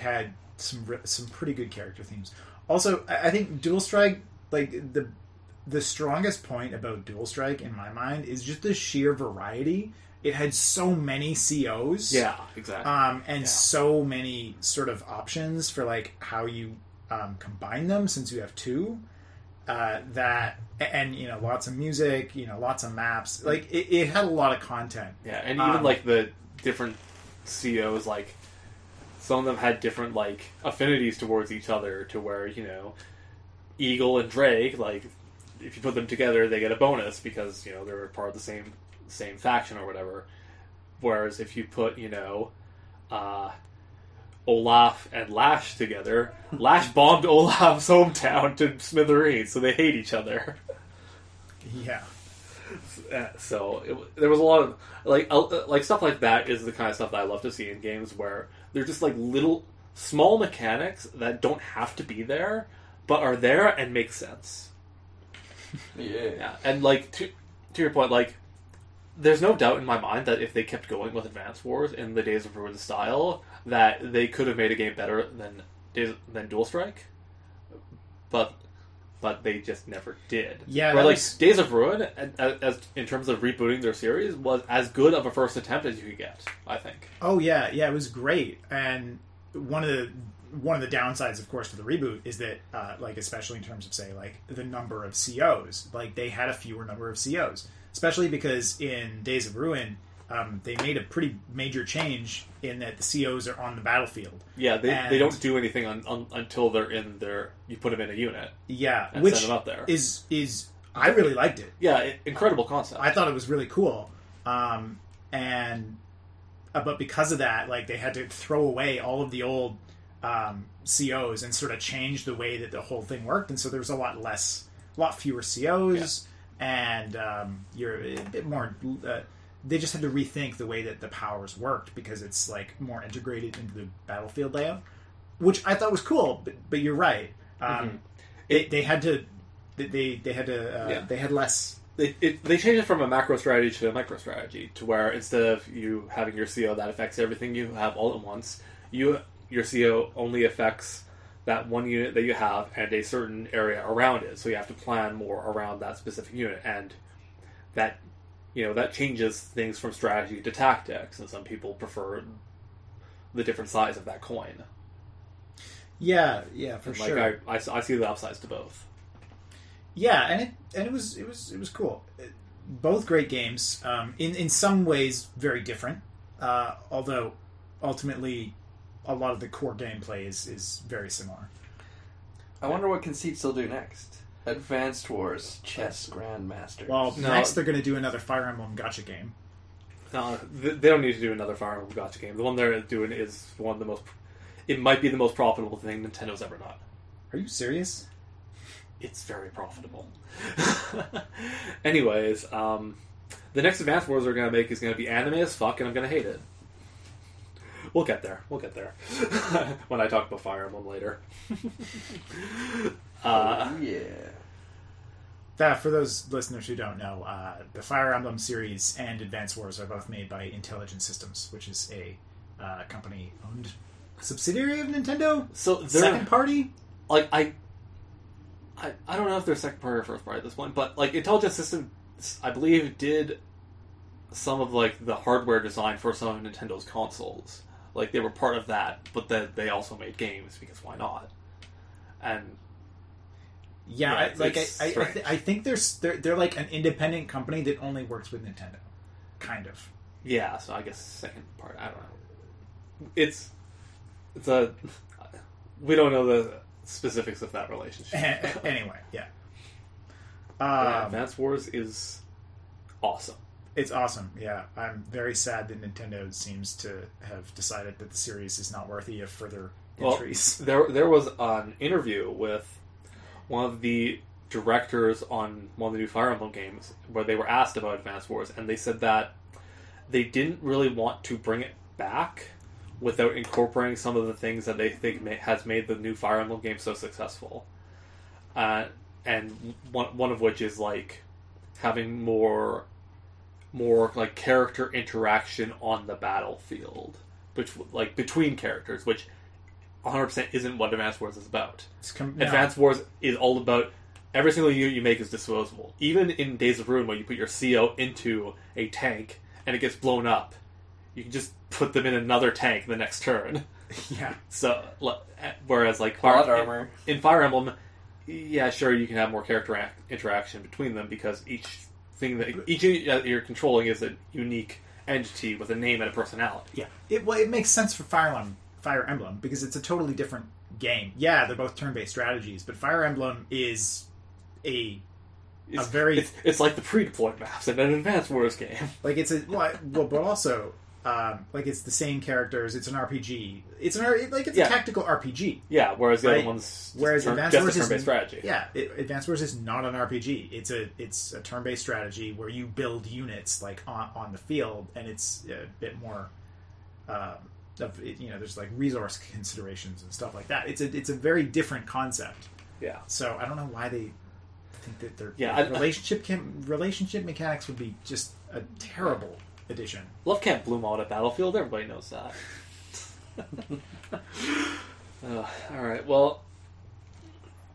had some pretty good character themes. Also, I think Dual Strike, the strongest point about Dual Strike in my mind is just the sheer variety. It had so many COs. Yeah, exactly. So many sort of options for how you combine them, since you have 2. Lots of music, lots of maps. It had a lot of content. Yeah, and even the different COs, some of them had different affinities towards each other, to where Eagle and Drake, if you put them together, they get a bonus because they're part of the same faction or whatever. Whereas if you put Olaf and Lash together, Lash bombed Olaf's hometown to smithereens, so they hate each other. Yeah. So there was a lot of stuff like that is the kind of stuff that I love to see in games, where they're just little small mechanics that don't have to be there, but are there and make sense. Yeah. And to your point, there's no doubt in my mind that if they kept going with Advance Wars in the Days of Ruin style, that they could have made a game better than Dual Strike, but they just never did. Yeah, Days of Ruin, as in terms of rebooting their series, was as good of a first attempt as you could get, I think. Oh yeah, it was great. And one of the downsides, of course, to the reboot is that, especially in terms of the number of COs, they had a fewer number of COs. Especially because in Days of Ruin, they made a pretty major change in that the COs are on the battlefield. Yeah, they don't do anything until they're in their... You put them in a unit. Yeah, and which send them up there. is I really liked it. Yeah, incredible concept. I thought it was really cool. But because of that, they had to throw away all of the old COs and sort of change the way that the whole thing worked, and so there was a lot fewer COs. Yeah. And you're a bit more... they just had to rethink the way that the powers worked, because it's more integrated into the battlefield layout, which I thought was cool. But you're right. They had less. They changed it from a macro strategy to a micro strategy, to where instead of you having your CO that affects everything you have all at once, your CO only affects that one unit that you have and a certain area around it. So you have to plan more around that specific unit, and that changes things from strategy to tactics, and some people prefer the different sides of that coin. Yeah, for sure. I see the upsides to both. Yeah, and it was cool. Both great games. In some ways very different. Although ultimately a lot of the core gameplay is very similar. I wonder what Conceit will do next. Advanced Wars Chess Grandmaster. Well, next they're going to do another Fire Emblem gacha game. They don't need to do another Fire Emblem Gacha game. The one they're doing is one of the most... It might be the most profitable thing Nintendo's ever done. Are you serious? It's very profitable. Anyways, the next Advance Wars we're going to make is going to be anime as fuck, and I'm going to hate it. We'll get there. When I talk about Fire Emblem later. For those listeners who don't know, the Fire Emblem series and Advance Wars are both made by Intelligent Systems, which is a company-owned subsidiary of Nintendo. So they're second party. Like I don't know if they're second party or first party at this point, but like Intelligent Systems, I believe, did some of like the hardware design for some of Nintendo's consoles. Like they were part of that, but then they also made games because why not? And yeah, I think they're like an independent company that only works with Nintendo, kind of. Yeah, so I guess second part. I don't know. It's a we don't know the specifics of that relationship. Anyway, yeah. Advance Wars is awesome. It's awesome, yeah. I'm very sad that Nintendo seems to have decided that the series is not worthy of further entries. Well, there was an interview with one of the directors on one of the new Fire Emblem games where they were asked about Advance Wars, and they said that they didn't really want to bring it back without incorporating some of the things that they think has made the new Fire Emblem game so successful. And one of which is like having more like character interaction on the battlefield, between characters, which 100% isn't what Advance Wars is about. Advance Wars is all about every single unit you make is disposable. Even in Days of Ruin, when you put your CO into a tank and it gets blown up, you can just put them in another tank the next turn. Yeah. So, whereas like armor in Fire Emblem, yeah, sure, you can have more character interaction between them because each unit that you're controlling is a unique entity with a name and a personality. Yeah. It makes sense for Fire Emblem because it's a totally different game. Yeah, they're both turn-based strategies, but Fire Emblem is it's like the pre-deployed maps in an Advance Wars game. Like but also like it's the same characters. It's an RPG. It's a tactical RPG. Yeah, whereas the other one's Advance Wars is turn-based strategy. Yeah, Advance Wars is not an RPG. It's a turn-based strategy where you build units like on the field, and it's a bit more. There's like resource considerations and stuff like that. It's a very different concept. Yeah. So I don't know why they think that their relationship mechanics would be just a terrible addition. Love can't bloom out at Battlefield. Everybody knows that. All right. Well,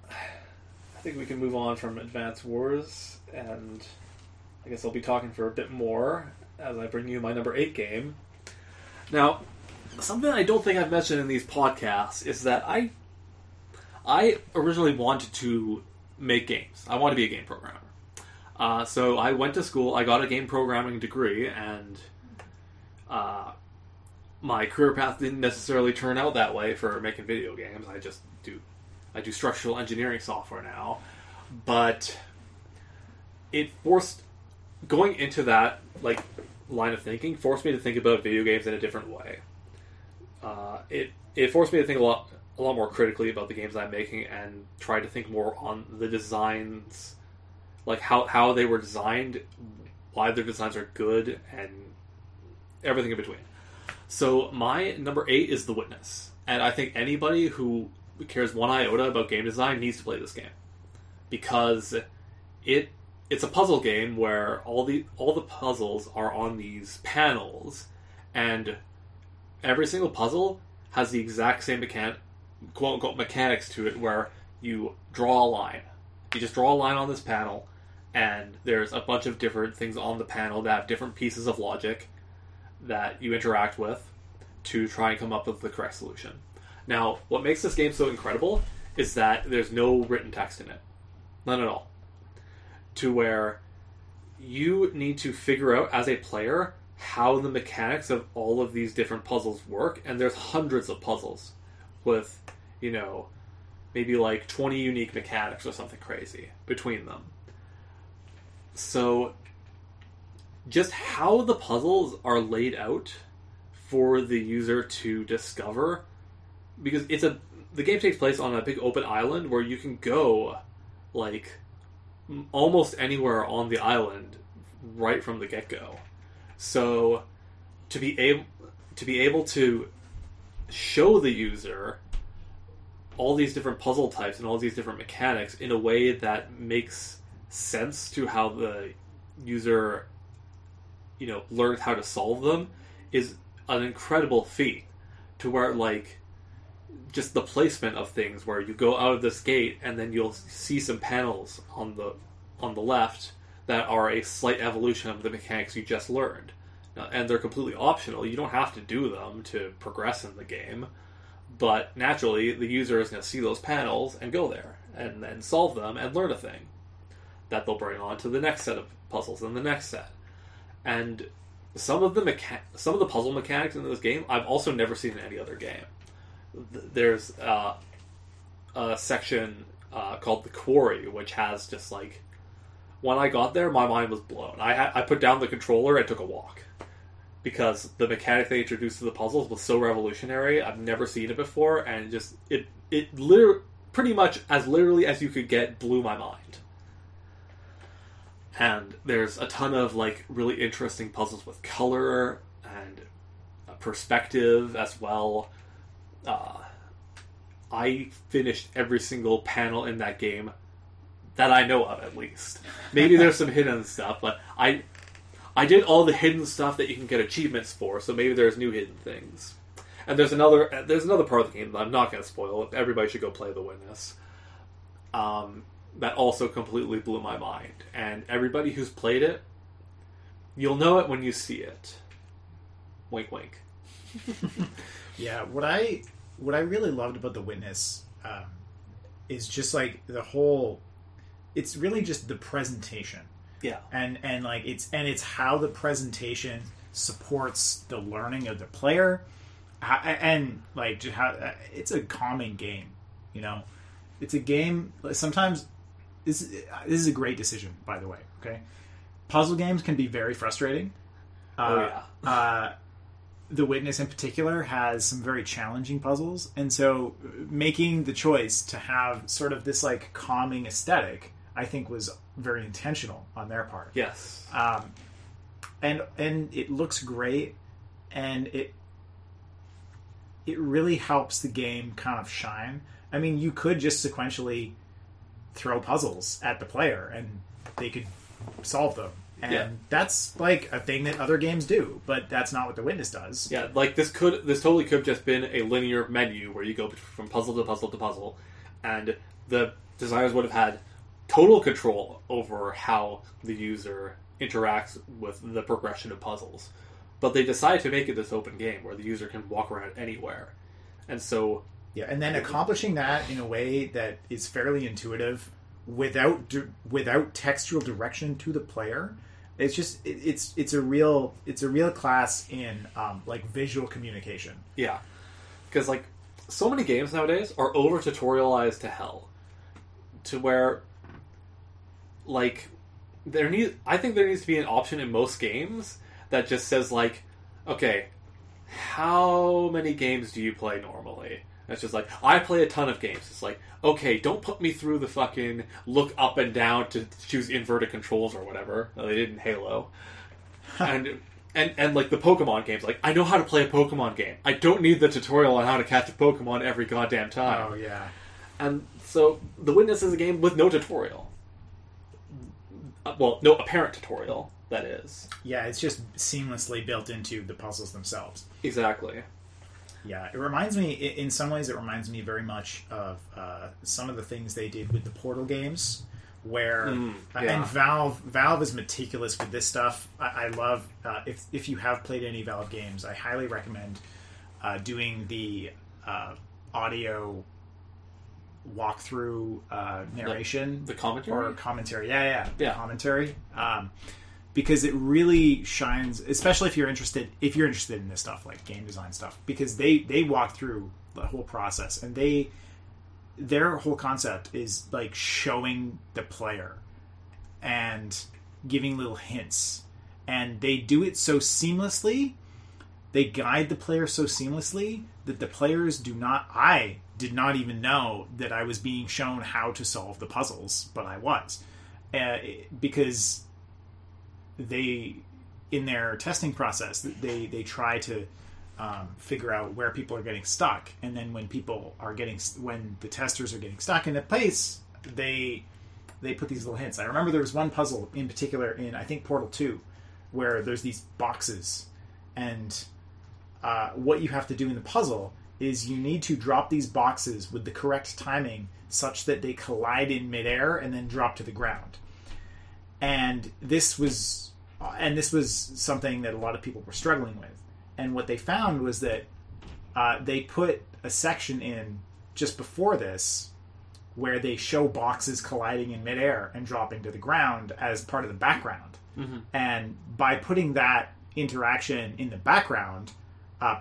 I think we can move on from Advance Wars, and I guess I'll be talking for a bit more as I bring you my number 8 game. Now, something I don't think I've mentioned in these podcasts is that I originally wanted to make games. I wanted to be a game programmer. So I went to school, I got a game programming degree, and my career path didn't necessarily turn out that way for making video games. I do structural engineering software now. But it going into that line of thinking forced me to think about video games in a different way. It forced me to think a lot more critically about the games I'm making and try to think more on the designs, like how they were designed, why their designs are good, and everything in between. So my number 8 is The Witness, and I think anybody who cares one iota about game design needs to play this game because it's a puzzle game where all the puzzles are on these panels, and every single puzzle has the exact same quote unquote mechanics to it, where you draw a line. You just draw a line on this panel, and there's a bunch of different things on the panel that have different pieces of logic that you interact with to try and come up with the correct solution. Now, what makes this game so incredible is that there's no written text in it. None at all. To where you need to figure out as a player how the mechanics of all of these different puzzles work, and there's hundreds of puzzles with, maybe like 20 unique mechanics or something crazy between them. So just how the puzzles are laid out for the user to discover, because the game takes place on a big open island where you can go like almost anywhere on the island right from the get-go. So to be able to show the user all these different puzzle types and all these different mechanics in a way that makes sense to how the user, learns how to solve them is an incredible feat. To where, like, just the placement of things, where you go out of this gate and then you'll see some panels on the left that are a slight evolution of the mechanics you just learned. And they're completely optional. You don't have to do them to progress in the game. But naturally, the user is going to see those panels and go there and then solve them and learn a thing that they'll bring on to the next set of puzzles and the next set. And some of the puzzle mechanics in this game I've also never seen in any other game. There's a section called the Quarry, which has just like, when I got there, my mind was blown. I put down the controller and took a walk, because the mechanic they introduced to the puzzles was so revolutionary. I've never seen it before, and just it pretty much as literally as you could get blew my mind. And there's a ton of like really interesting puzzles with color and perspective as well. I finished every single panel in that game that I know of, at least. Maybe there's some hidden stuff, but I did all the hidden stuff that you can get achievements for, so maybe there's new hidden things. And there's another part of the game that I'm not going to spoil. Everybody should go play The Witness. That also completely blew my mind. And everybody who's played it, you'll know it when you see it. Wink, wink. Yeah, what I really loved about The Witness is just like the whole. It's really just the presentation. Yeah, and it's how the presentation supports the learning of the player, and like how it's a calming game. It's a game. Sometimes this is a great decision, by the way. Okay, puzzle games can be very frustrating. The Witness in particular has some very challenging puzzles, and so making the choice to have sort of this like calming aesthetic, I think, was very intentional on their part. Yes. And it looks great, and it really helps the game kind of shine. I mean, you could just sequentially throw puzzles at the player, and they could solve them. And that's like a thing that other games do, but that's not what The Witness does. Yeah, like this totally could have just been a linear menu where you go from puzzle to puzzle to puzzle, and the designers would have had total control over how the user interacts with the progression of puzzles. But they decided to make it this open game where the user can walk around anywhere. And so... Yeah, and then accomplishing that in a way that is fairly intuitive without textual direction to the player, it's just it's a real class in like visual communication. Yeah. Because like so many games nowadays are over tutorialized to hell. To where like I think there needs to be an option in most games that just says like, okay, how many games do you play normally? And it's just like, I play a ton of games. It's like, okay, don't put me through the fucking look up and down to choose inverted controls or whatever. They did in Halo. and like the Pokemon games, like, I know how to play a Pokemon game. I don't need the tutorial on how to catch a Pokemon every goddamn time. Oh, yeah. And so The Witness is a game with no tutorial. Well, no apparent tutorial, that is. Yeah, it's just seamlessly built into the puzzles themselves. Exactly. Yeah, it reminds me, in some ways, very much of some of the things they did with the Portal games, where, and Valve is meticulous with this stuff. I love, if you have played any Valve games, I highly recommend doing the audio walkthrough narration. The commentary? Or commentary, the commentary. Because it really shines, especially if you're interested in this stuff, like game design stuff, because they walk through the whole process, and their whole concept is like showing the player and giving little hints and they do it so seamlessly. They guide the player so seamlessly that the players I did not even know that I was being shown how to solve the puzzles, but I was. Because they, in their testing process, they try to figure out where people are getting stuck, and then when the testers are getting stuck in a place, they put these little hints. I remember there was one puzzle in particular in, I think, Portal 2, where there's these boxes, and what you have to do in the puzzle is you need to drop these boxes with the correct timing such that they collide in midair and then drop to the ground. And this was something that a lot of people were struggling with. And what they found was that they put a section in just before this where they show boxes colliding in midair and dropping to the ground as part of the background. Mm-hmm. And by putting that interaction in the background,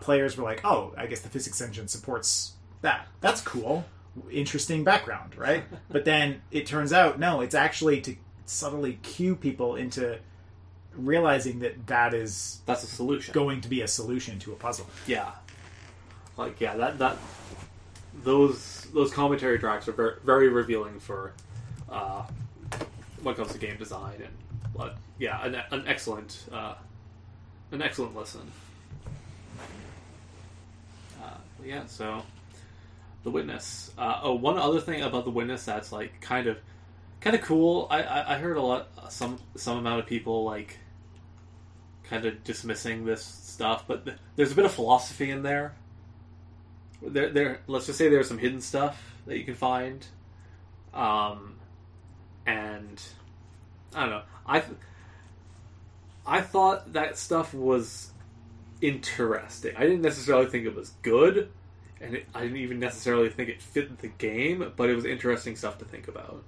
players were like, oh, I guess the physics engine supports that. That's cool. Interesting background, right? But then it turns out, no, it's actually to subtly cue people into realizing that's a solution, going to be a solution to a puzzle. Yeah, that those commentary tracks are very, very revealing for when it comes to game design, and an excellent listen. So The Witness. One other thing about The Witness that's like kind of cool. I heard some amount of people like kind of dismissing this stuff, but there's a bit of philosophy in there. Let's just say there's some hidden stuff that you can find, and I don't know. I thought that stuff was interesting. I didn't necessarily think it was good, and I didn't even necessarily think it fit the game, but it was interesting stuff to think about.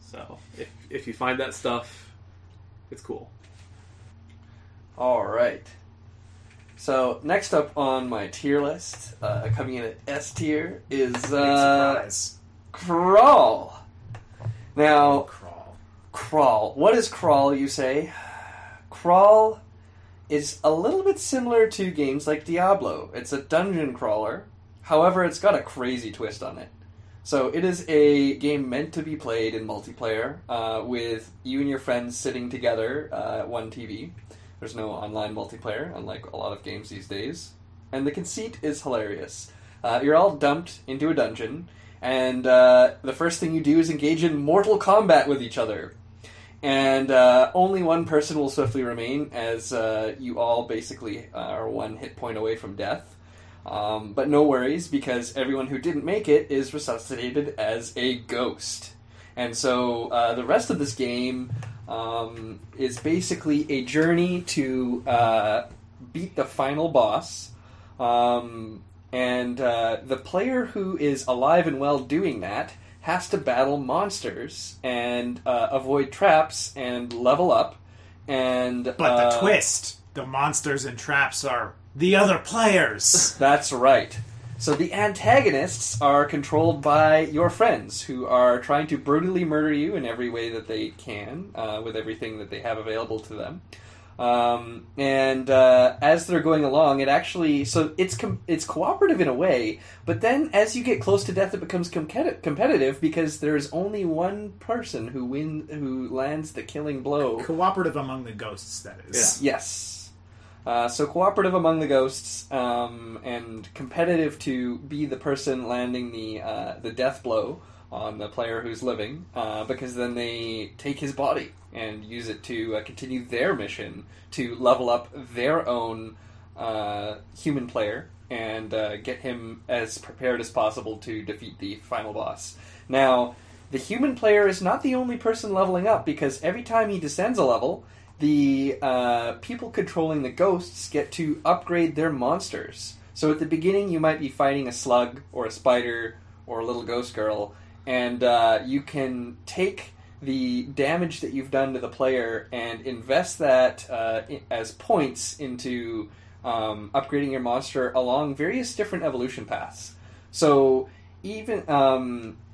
So, if you find that stuff, it's cool. All right. So, next up on my tier list, coming in at S tier, is Crawl. Now, Crawl. What is Crawl, you say? Crawl is a little bit similar to games like Diablo. It's a dungeon crawler. However, it's got a crazy twist on it. So it is a game meant to be played in multiplayer with you and your friends sitting together at one TV. There's no online multiplayer, unlike a lot of games these days. And the conceit is hilarious. You're all dumped into a dungeon, and the first thing you do is engage in mortal combat with each other. And only one person will swiftly remain, as you all basically are one hit point away from death. But no worries, because everyone who didn't make it is resuscitated as a ghost. And so the rest of this game is basically a journey to beat the final boss. And the player who is alive and well doing that has to battle monsters and avoid traps and level up. But the twist, the monsters and traps are the other players. That's right. So the antagonists are controlled by your friends, who are trying to brutally murder you in every way that they can, with everything that they have available to them. As they're going along, it's cooperative in a way, but then as you get close to death, it becomes competitive because there's only one person who lands the killing blow. Cooperative among the ghosts, that is. Yeah. Yes. So cooperative among the ghosts, and competitive to be the person landing the death blow on the player who's living, because then they take his body and use it to continue their mission to level up their own human player and get him as prepared as possible to defeat the final boss. Now, the human player is not the only person leveling up, because every time he descends a level, the people controlling the ghosts get to upgrade their monsters. So at the beginning, you might be fighting a slug or a spider or a little ghost girl, and you can take the damage that you've done to the player and invest that as points into upgrading your monster along various different evolution paths. So even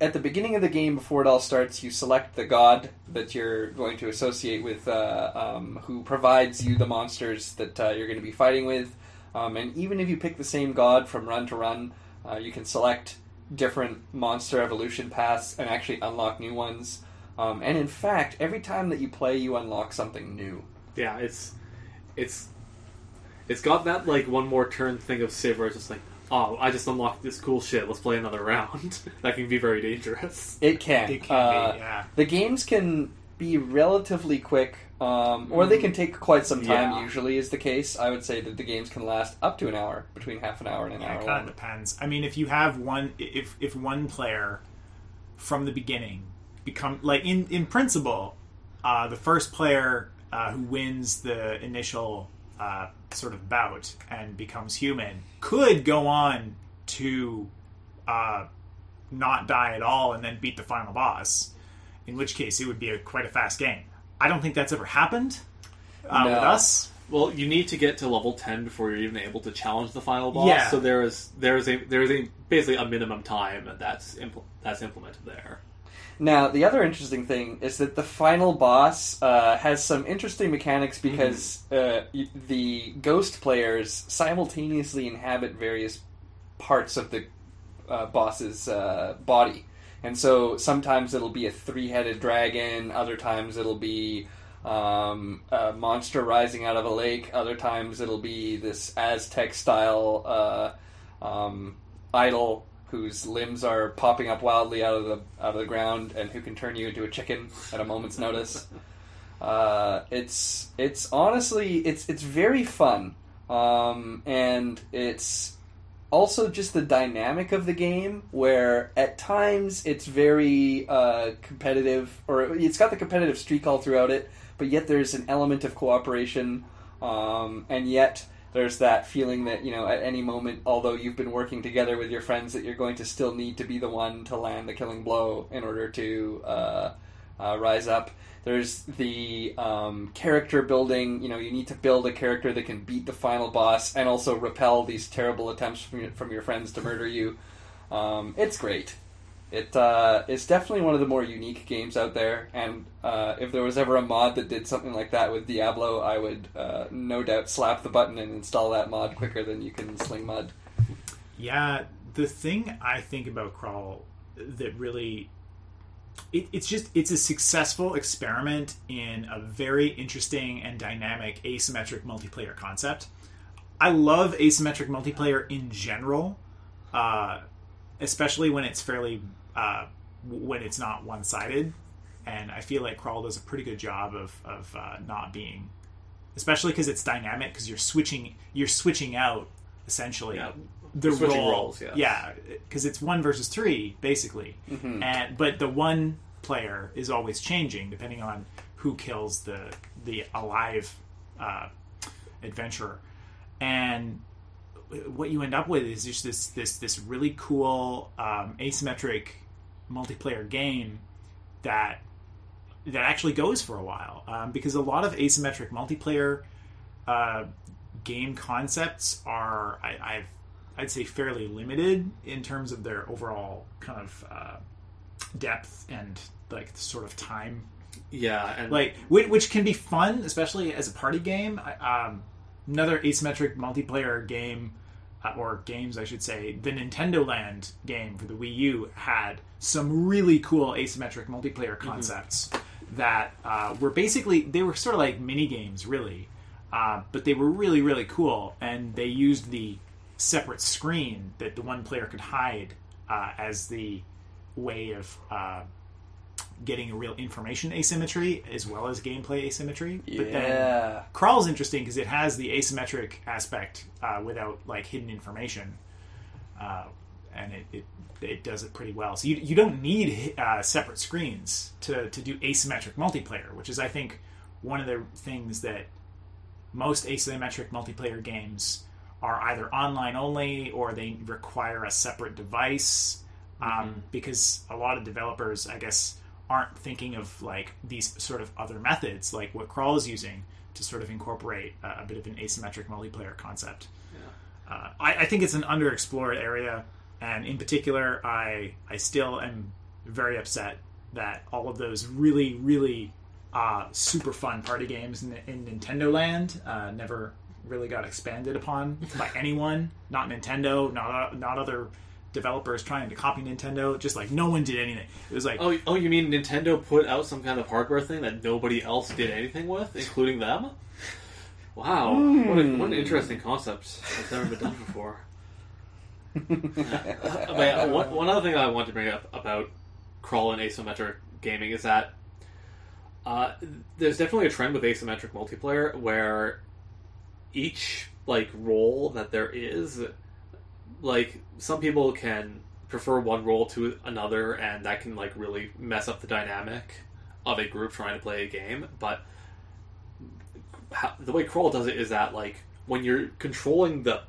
at the beginning of the game, before it all starts, you select the god that you're going to associate with, who provides you the monsters that you're going to be fighting with. And even if you pick the same god from run to run, you can select different monster evolution paths and actually unlock new ones. And in fact, every time that you play, you unlock something new. Yeah, it's got that like one more turn thing of Civ where it's just like, oh, I just unlocked this cool shit, let's play another round. That can be very dangerous. It can. It can be, yeah. The games can be relatively quick, or they can take quite some time, Yeah. usually is the case. I would say that the games can last up to an hour, between half an hour and an hour It kind long. of depends. I mean, if you have if one player from the beginning become like in principle, the first player who wins the initial sort of bout and becomes human could go on to not die at all and then beat the final boss, in which case it would be quite a fast game. I don't think that's ever happened with us. Well, you need to get to level 10 before you're even able to challenge the final boss. Yeah. So there is a basically a minimum time that's implemented there. Now, the other interesting thing is that the final boss has some interesting mechanics because the ghost players simultaneously inhabit various parts of the boss's body. And so sometimes it'll be a three-headed dragon, other times it'll be a monster rising out of a lake, other times it'll be this Aztec-style idol whose limbs are popping up wildly out of the ground and who can turn you into a chicken at a moment's notice. It's honestly it's very fun, and it's also just the dynamic of the game where at times it's very competitive, or it's got the competitive streak all throughout it, but yet there's an element of cooperation, and yet there's that feeling that, at any moment, although you've been working together with your friends, that you're going to still need to be the one to land the killing blow in order to rise up. There's the character building. You need to build a character that can beat the final boss and also repel these terrible attempts from your friends to murder you. It's great. It's definitely one of the more unique games out there, and if there was ever a mod that did something like that with Diablo, I would no doubt slap the button and install that mod quicker than you can sling mud. Yeah, the thing I think about Crawl that really... It's a successful experiment in a very interesting and dynamic asymmetric multiplayer concept. I love asymmetric multiplayer in general, especially when it's when it's not one-sided, and I feel like Crawl does a pretty good job of not being, especially because it's dynamic, because you're switching out essentially the roles. Yeah, because it's 1 versus 3 basically, but the one player is always changing depending on who kills the alive adventurer, and what you end up with is just this really cool asymmetric multiplayer game that actually goes for a while, because a lot of asymmetric multiplayer game concepts are I'd say fairly limited in terms of their overall kind of depth and like sort of time. Yeah, and like which can be fun, especially as a party game. Another asymmetric multiplayer game, or games I should say, the Nintendo Land game for the Wii U had some really cool asymmetric multiplayer concepts that were basically, they were sort of like mini games really, but they were really, really cool, and they used the separate screen that the one player could hide as the way of getting a real information asymmetry as well as gameplay asymmetry. But then Crawl's interesting because it has the asymmetric aspect without like hidden information, and it does it pretty well. So you don't need separate screens to do asymmetric multiplayer, which is I think one of the things that most asymmetric multiplayer games are either online only or they require a separate device, because a lot of developers, I guess, aren't thinking of like these sort of other methods like what Crawl is using to sort of incorporate a bit of an asymmetric multiplayer concept. I think it's an underexplored area, And in particular, I still am very upset that all of those really, really super fun party games in Nintendo Land never really got expanded upon by anyone. Not Nintendo, not other developers trying to copy Nintendo. Just like no one did anything. It was like, oh, you mean Nintendo put out some kind of hardware thing that nobody else did anything with, including them? Wow, what an interesting concept that's never been done before. But one other thing I want to bring up about crawl and asymmetric gaming is that there's definitely a trend with asymmetric multiplayer where each role that there is, some people can prefer one role to another, and that can really mess up the dynamic of a group trying to play a game. But the way crawl does it is that when you're controlling the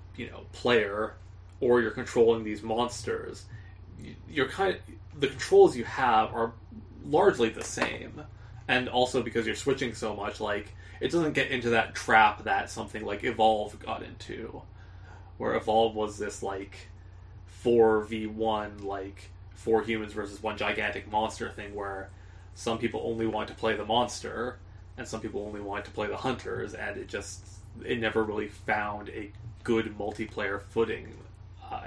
player, or you're controlling these monsters, the controls you have are largely the same. And also because you're switching so much, it doesn't get into that trap that something like Evolve got into, where Evolve was this 4v1, 4 humans versus one gigantic monster thing, where some people only want to play the monster and some people only want to play the hunters, and it never really found a good multiplayer footing.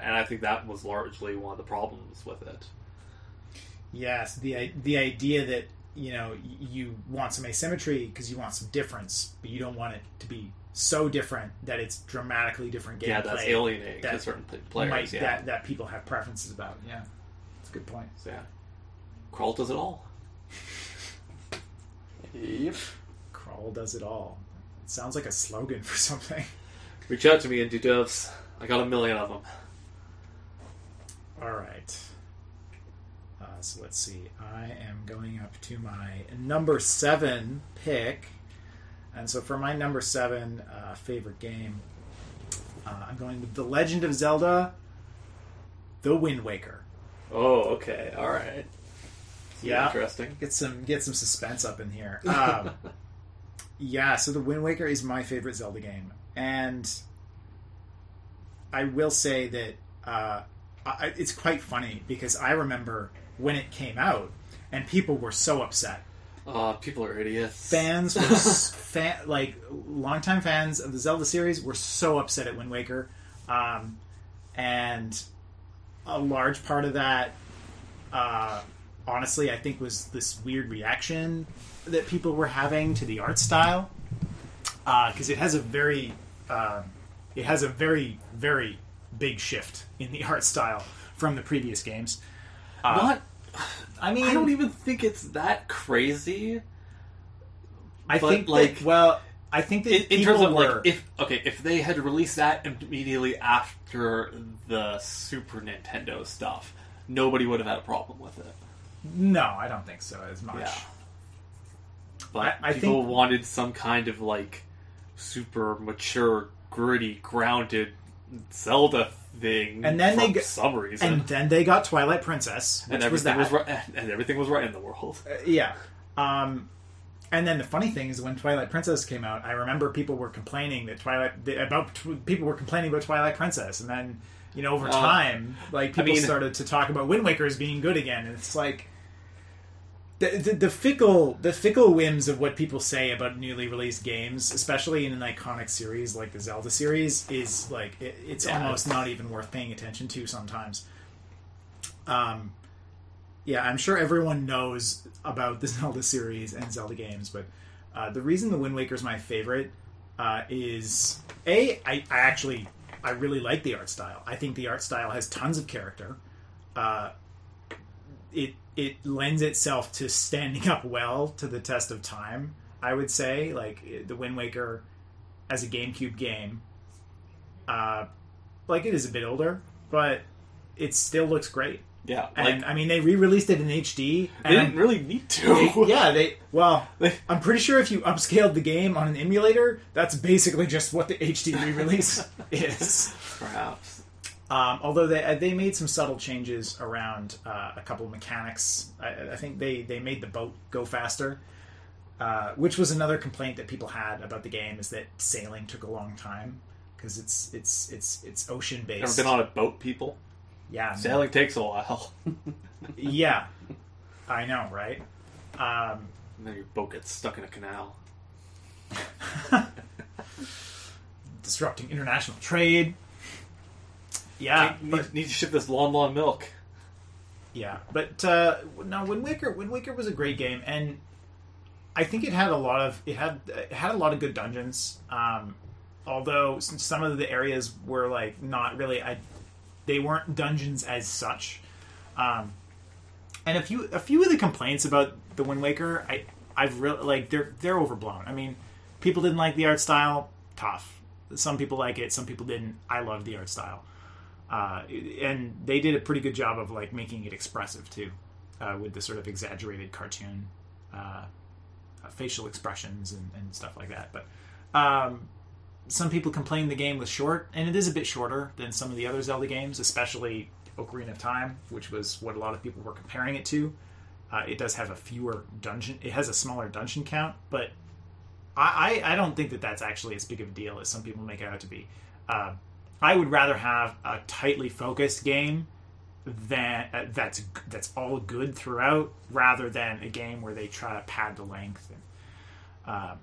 And I think that was largely one of the problems with it. Yes, the idea that you want some asymmetry because you want some difference, but you don't want it to be so different that it's dramatically different gameplay. Yeah, that's alienating to certain players. That people have preferences about. Yeah, that's a good point. So, yeah, Crawl does it all. Yep, Crawl does it all. It sounds like a slogan for something. Reach out to me, indie devs. I got 1 million of them. All right. So let's see. I am going up to my number 7 pick. And so for my number 7 favorite game, I'm going with The Legend of Zelda, The Wind Waker. Oh, okay. All right. Yeah. Interesting. Get some suspense up in here. Yeah, so The Wind Waker is my favorite Zelda game. And I will say that it's quite funny because I remember when it came out and people were so upset. People are idiots. Fans were longtime fans of the Zelda series were so upset at Wind Waker, and a large part of that, honestly, I think was this weird reaction that people were having to the art style, because it has a very very big shift in the art style from the previous games. I don't even think it's that crazy. I think that in terms of if they had released that immediately after the Super Nintendo stuff, nobody would have had a problem with it. No, I don't think so as much. Yeah. But people wanted some kind of super mature, gritty, grounded Zelda thing, and then for some reason. And then they got Twilight Princess, which and everything was right. And everything was right in the world. Yeah. And then the funny thing is, when Twilight Princess came out, I remember people were complaining that people were complaining about Twilight Princess, and then over time, people started to talk about Wind Waker as being good again, and it's the fickle whims of what people say about newly released games, especially in an iconic series like the Zelda series, is it's almost not even worth paying attention to sometimes. Yeah, I'm sure everyone knows about the Zelda series and Zelda games, but the reason the Wind Waker is my favorite is I really like the art style. I think the art style has tons of character. It lends itself to standing up well to the test of time, I would say. The Wind Waker as a Gamecube game, it is a bit older, but it still looks great. Yeah. And, they re-released it in HD. They didn't really need to. I'm pretty sure if you upscaled the game on an emulator, that's basically just what the HD re-release is. Perhaps. Although they made some subtle changes around a couple of mechanics. I think they made the boat go faster, which was another complaint that people had about the game, is that sailing took a long time because it's ocean based. Ever been on a boat, people? Yeah. Sailing takes a while. Yeah. I know, right? And then your boat gets stuck in a canal. Disrupting international trade. Yeah. Need to ship this long milk. Yeah, but no, Wind Waker was a great game, and I think it had a lot of good dungeons. Although some of the areas were like not really, they weren't dungeons as such. And a few of the complaints about the Wind Waker, I've really like they're overblown. I mean, people didn't like the art style. Tough. Some people like it. Some people didn't. I love the art style. And they did a pretty good job of like making it expressive too, with the sort of exaggerated cartoon facial expressions and stuff like that. But some people complained the game was short, and it is a bit shorter than some of the other Zelda games, especially Ocarina of Time, which was what a lot of people were comparing it to. It does have it has a smaller dungeon count, but I don't think that that's actually as big of a deal as some people make it out to be. I would rather have a tightly focused game that's all good throughout, rather than a game where they try to pad the length. And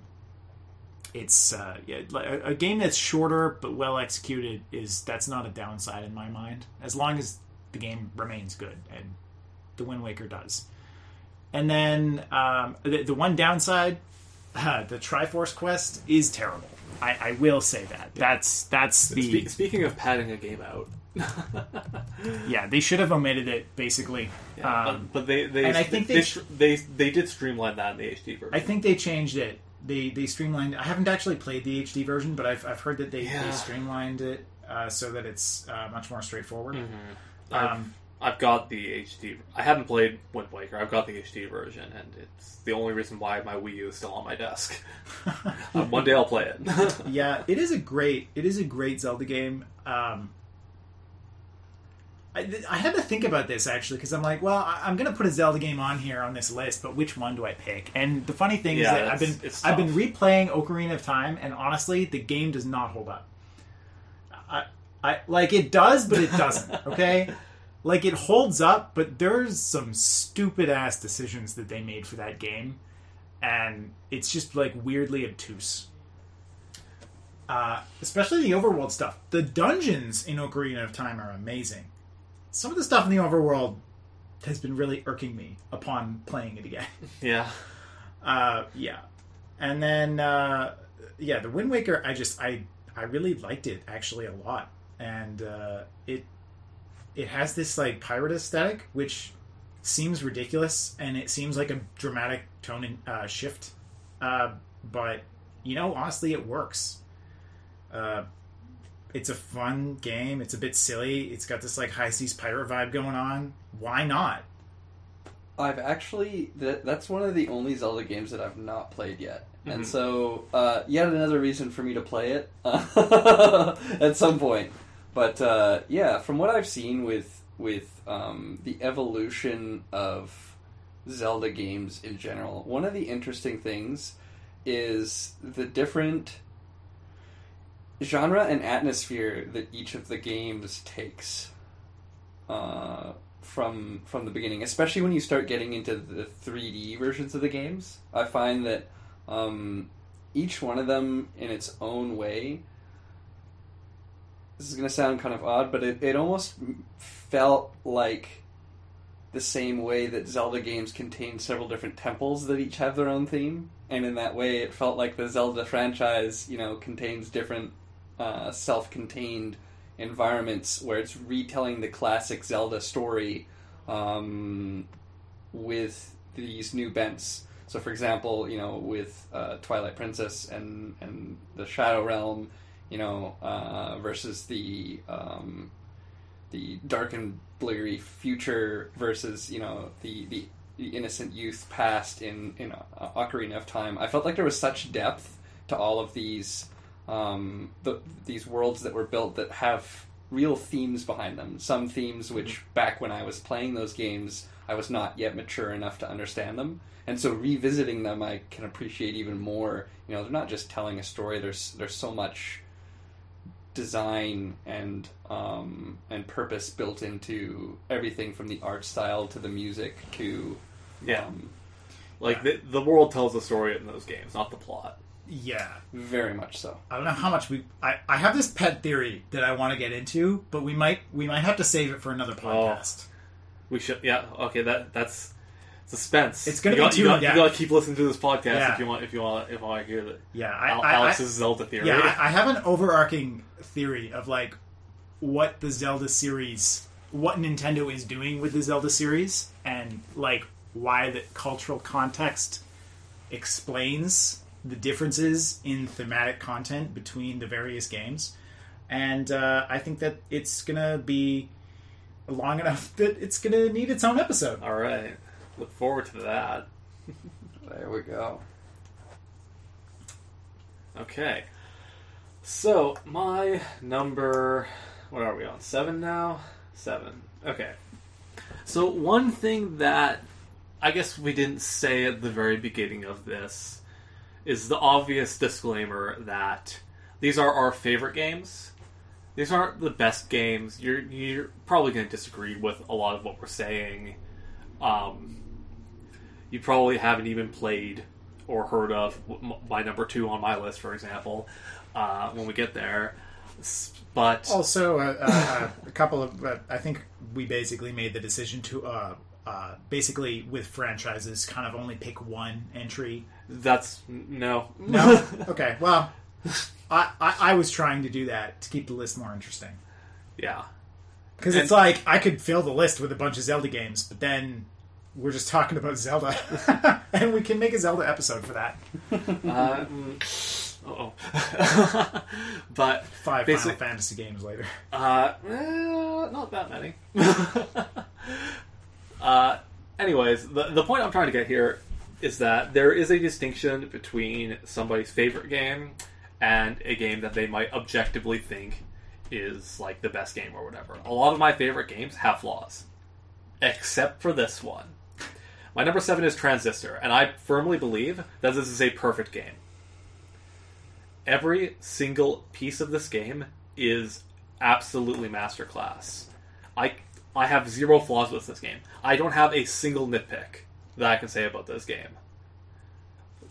it's a game that's shorter but well executed that's not a downside in my mind, as long as the game remains good, and the Wind Waker does. And then the one downside, the Triforce quest is terrible. I will say that. That's the... Speaking of padding a game out. Yeah, they should have omitted it, basically. Yeah, but they did streamline that in the HD version. I think they changed it. They streamlined... I haven't actually played the HD version, but I've heard that they streamlined it so that it's much more straightforward. Mm-hmm. I've got the HD... I haven't played Wind Waker. I've got the HD version, and it's the only reason why my Wii U is still on my desk. One day I'll play it. Yeah, it is a great Zelda game. I had to think about this, actually, because I'm like, well, I'm going to put a Zelda game on here on this list, but which one do I pick? And the funny thing is that I've been replaying Ocarina of Time, and honestly, the game does not hold up. I like, it does, but it doesn't, okay? Like, it holds up, but there's some stupid-ass decisions that they made for that game, and it's just, like, weirdly obtuse. Especially the overworld stuff. The dungeons in Ocarina of Time are amazing. Some of the stuff in the overworld has been really irking me upon playing it again. Yeah. Yeah. And then, the Wind Waker, I really liked it, actually, a lot. And it has this like pirate aesthetic, which seems ridiculous, and it seems like a dramatic tone shift. But honestly, it works. It's a fun game. It's a bit silly. It's got this like high seas pirate vibe going on. Why not? I've actually that's one of the only Zelda games that I've not played yet, and so yet another reason for me to play it at some point. But from what I've seen with the evolution of Zelda games in general, one of the interesting things is the different genre and atmosphere that each of the games takes from the beginning, especially when you start getting into the 3D versions of the games. I find that each one of them in its own way, this is going to sound kind of odd, but it almost felt like the same way that Zelda games contain several different temples that each have their own theme, and in that way it felt like the Zelda franchise, contains different self-contained environments where it's retelling the classic Zelda story with these new bents. So, for example, with Twilight Princess and the Shadow Realm, versus the dark and bleary future versus the innocent youth past in Ocarina of Time. I felt like there was such depth to all of these these worlds that were built that have real themes behind them. Some themes which back when I was playing those games I was not yet mature enough to understand them, and so revisiting them I can appreciate even more. They're not just telling a story. There's so much design and purpose built into everything from the art style to the music to the world tells the story in those games, not the plot. Yeah, very much so. I don't know how much I have this pet theory that I want to get into, but we might have to save it for another podcast. We should. Yeah. Okay. That's suspense. It's going to be too. You got to keep listening to this podcast if you want to hear that. Yeah. Alex's Zelda theory. Yeah. I have an overarching theory of like what the Zelda series, what Nintendo is doing with the Zelda series, and like why the cultural context explains the differences in thematic content between the various games. And I think that it's going to be long enough that it's going to need its own episode. All right. Look forward to that. There we go. Okay. So, my number... What are we on? 7 now? 7. Okay. So, one thing that I guess we didn't say at the very beginning of this is the obvious disclaimer that these are our favorite games. These aren't the best games. You're probably going to disagree with a lot of what we're saying. You probably haven't even played or heard of my number 2 on my list, for example, when we get there. But also, a couple of... I think we basically made the decision to... basically, with franchises, kind of only pick one entry. That's... No. No? Okay, well... I was trying to do that to keep the list more interesting. Yeah. Because it's like, I could fill the list with a bunch of Zelda games, but then we're just talking about Zelda. And we can make a Zelda episode for that. But 5 Final Fantasy games later. Not that many. Anyways, the point I'm trying to get here is that there is a distinction between somebody's favorite game and a game that they might objectively think is like the best game or whatever. A lot of my favorite games have flaws, except for this one. My number 7 is Transistor, and I firmly believe that this is a perfect game. Every single piece of this game is absolutely masterclass. I have 0 flaws with this game. I don't have a single nitpick that I can say about this game.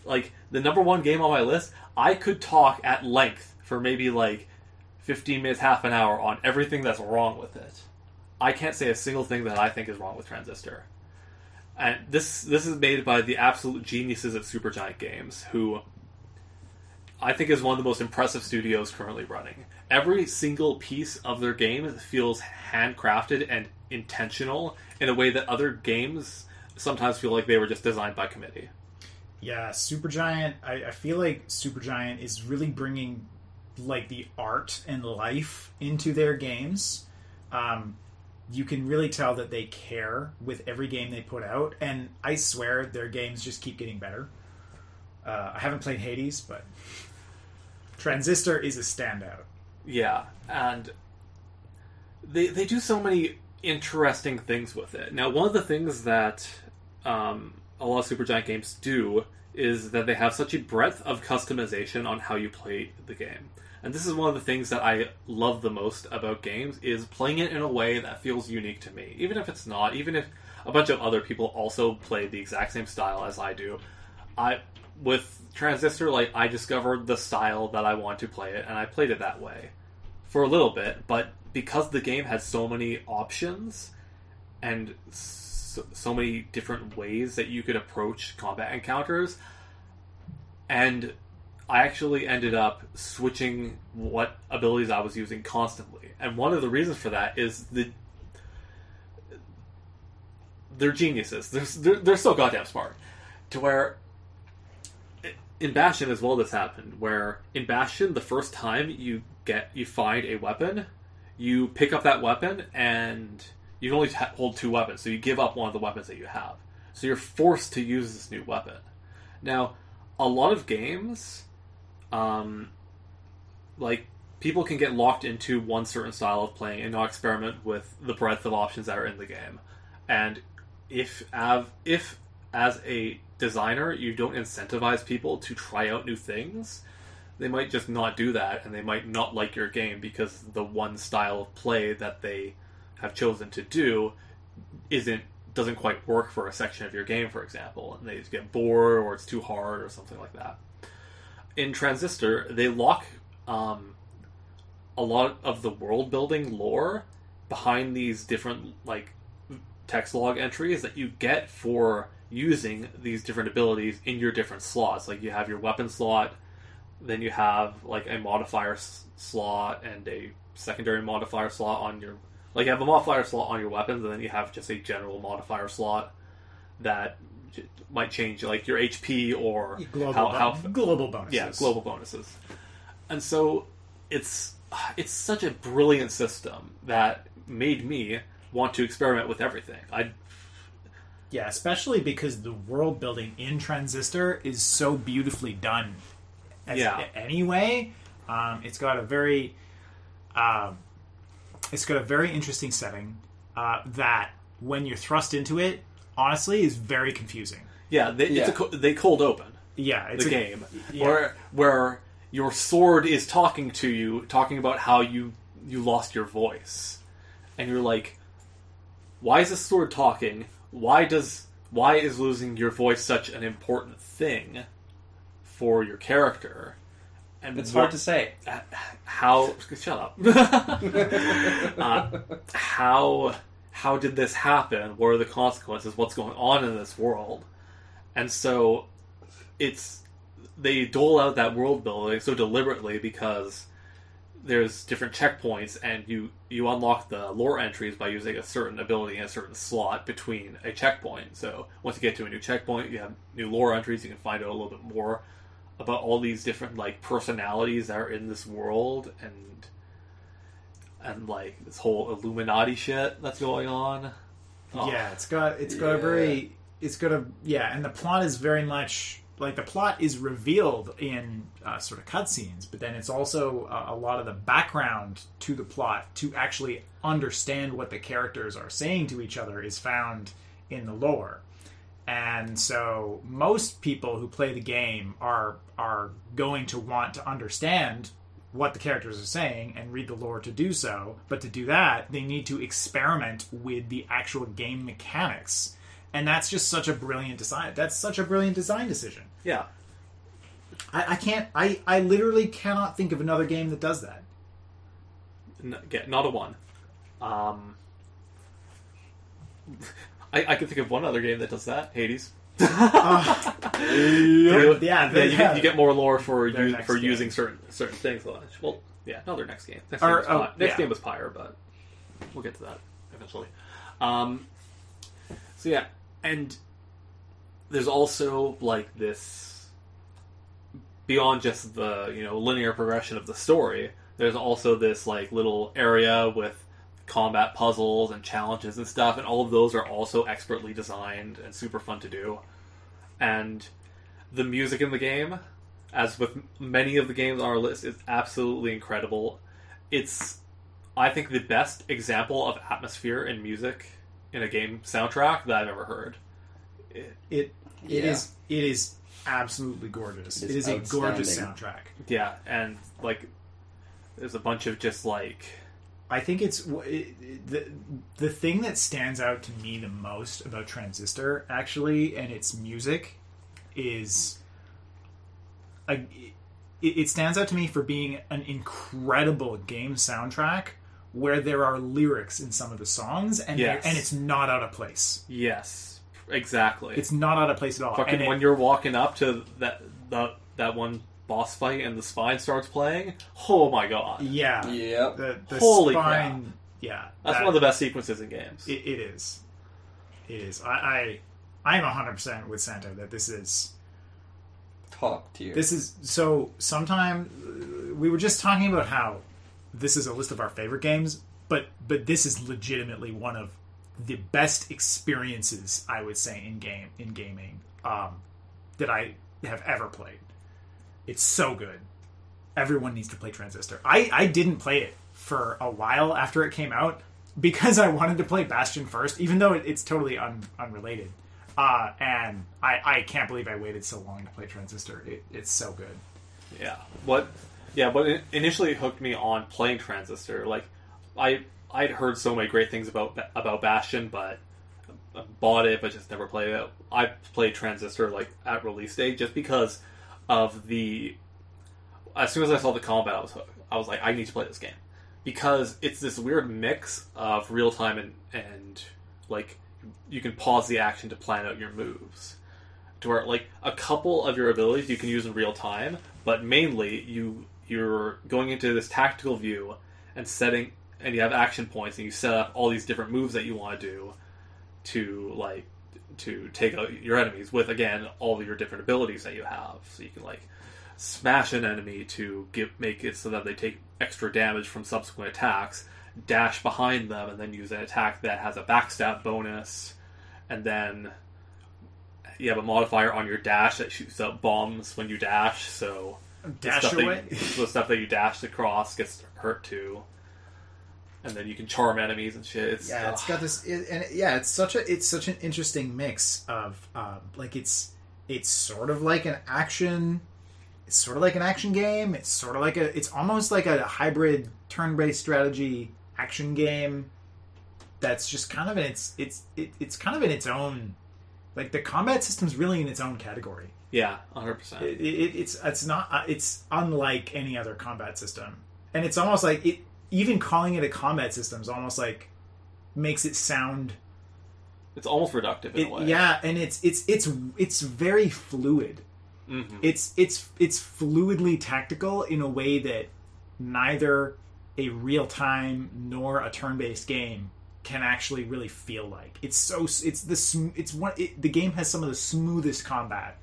Like, the number 1 game on my list, I could talk at length for maybe, 15 minutes, half an hour on everything that's wrong with it. I can't say a single thing that I think is wrong with Transistor. And this is made by the absolute geniuses at Supergiant Games, who I think is one of the most impressive studios currently running. Every single piece of their game feels handcrafted and intentional in a way that other games sometimes feel like they were just designed by committee. Yeah, Supergiant, I feel like Supergiant is really bringing the art and life into their games. You can really tell that they care with every game they put out, and I swear their games just keep getting better. I haven't played Hades, but Transistor is a standout. Yeah, and they do so many interesting things with it. Now, one of the things that a lot of Supergiant games do is that they have such a breadth of customization on how you play the game. And this is one of the things that I love the most about games, is playing it in a way that feels unique to me. Even if it's not, even if a bunch of other people also play the exact same style as I do. With Transistor, I discovered the style that I want to play it, and I played it that way for a little bit. But because the game had so many options and so many different ways that you could approach combat encounters, and I actually ended up switching what abilities I was using constantly. And one of the reasons for that is they're geniuses. They're so goddamn smart. To where in Bastion as well, this happened. Where in Bastion, the first time you find a weapon, you pick up that weapon and you can only hold 2 weapons, so you give up one of the weapons that you have. So you're forced to use this new weapon. Now, a lot of games, people can get locked into one certain style of playing and not experiment with the breadth of options that are in the game. And if as a designer, you don't incentivize people to try out new things, they might just not do that, and they might not like your game because the one style of play that they have chosen to do doesn't quite work for a section of your game, for example, and they just get bored or it's too hard or something like that. In Transistor, they lock a lot of the world building lore behind these different like text log entries that you get for using these different abilities in your different slots. Like you have your weapon slot, then you have like a modifier slot and a secondary modifier slot on your... Like you have a modifier slot on your weapons, and then you have just a general modifier slot that might change like your HP or global bonuses. Yeah, global bonuses. And so it's such a brilliant system that made me want to experiment with everything. Yeah, especially because the world building in Transistor is so beautifully done. Anyway, it's got a very interesting setting that, when you're thrust into it, honestly, is very confusing. Yeah, they cold open. Yeah, it's the game where your sword is talking to you, talking about how you lost your voice, and you're like, why is this sword talking? Why is losing your voice such an important thing for your character? And it's hard to say. How... Shut up. How did this happen? What are the consequences? What's going on in this world? And so they dole out that world building so deliberately because there's different checkpoints, and you unlock the lore entries by using a certain ability in a certain slot between a checkpoint. So once you get to a new checkpoint, you have new lore entries. You can find out a little bit more about all these different like personalities that are in this world, and like this whole Illuminati shit that's going on. Oh. Yeah, and the plot is very much like, the plot is revealed in sort of cutscenes, but then it's also a lot of the background to the plot to actually understand what the characters are saying to each other is found in the lore. And so most people who play the game are going to want to understand what the characters are saying and read the lore to do so. But to do that, they need to experiment with the actual game mechanics. And that's just such a brilliant design. That's such a brilliant design decision. Yeah. I literally cannot think of another game that does that. Not a one. I can think of one other game that does that. Hades. You get more lore for using certain things. Well, yeah, no, their next game. Next game was Pyre, but we'll get to that eventually. So yeah, and there's also like this, beyond just the linear progression of the story. There's also this like little area with combat puzzles and challenges and stuff, and all of those are also expertly designed and super fun to do. And the music in the game, as with many of the games on our list, is absolutely incredible. It's, I think, the best example of atmosphere and music in a game soundtrack that I've ever heard. It is absolutely gorgeous. It is a gorgeous soundtrack. Yeah, and like there's a bunch of just like, I think it's the thing that stands out to me the most about Transistor, actually, and its music is it stands out to me for being an incredible game soundtrack where there are lyrics in some of the songs, and and it's not out of place. Yes, exactly. It's not out of place at all. Fucking when you're walking up to that one boss fight and the spine starts playing, oh my god. Yeah. Yep. The holy spine, crap. Yeah. That's one of the best sequences in games. It is. It is. I am 100% with Santo that this is top tier. This is so. Sometime we were just talking about how this is a list of our favorite games, but this is legitimately one of the best experiences, I would say, in gaming that I have ever played. It's so good. Everyone needs to play Transistor. I didn't play it for a while after it came out because I wanted to play Bastion first, even though it's totally unrelated. And I can't believe I waited so long to play Transistor. It's so good. Yeah. What initially hooked me on playing Transistor, like, I'd heard so many great things about Bastion, but I bought it, but just never played it. I played Transistor, like, at release day, just because of as soon as I saw the combat, I was hooked. I was like, I need to play this game. Because it's this weird mix of real-time and like, you can pause the action to plan out your moves. To where, like, a couple of your abilities you can use in real time, but mainly you're going into this tactical view and you have action points, and you set up all these different moves that you want to do to take out your enemies with, again, all of your different abilities that you have. So you can, like, smash an enemy to make it so that they take extra damage from subsequent attacks, dash behind them, and then use an attack that has a backstab bonus, and then you have a modifier on your dash that shoots out bombs when you dash, so dash away? The stuff that you dash across gets hurt too. And then you can charm enemies and shit. It's got this, it's such an interesting mix of like it's sort of like an action. It's sort of like an action game. It's almost like a hybrid turn-based strategy action game. That's just kind of it's kind of in its own, like, the combat system's really in its own category. Yeah, 100%. It's unlike any other combat system, and it's almost like even calling it a combat system is almost like makes it sound. It's almost reductive in a way. Yeah, and it's very fluid. Mm-hmm. It's fluidly tactical in a way that neither a real time nor a turn based game can actually really feel like. The game has some of the smoothest combat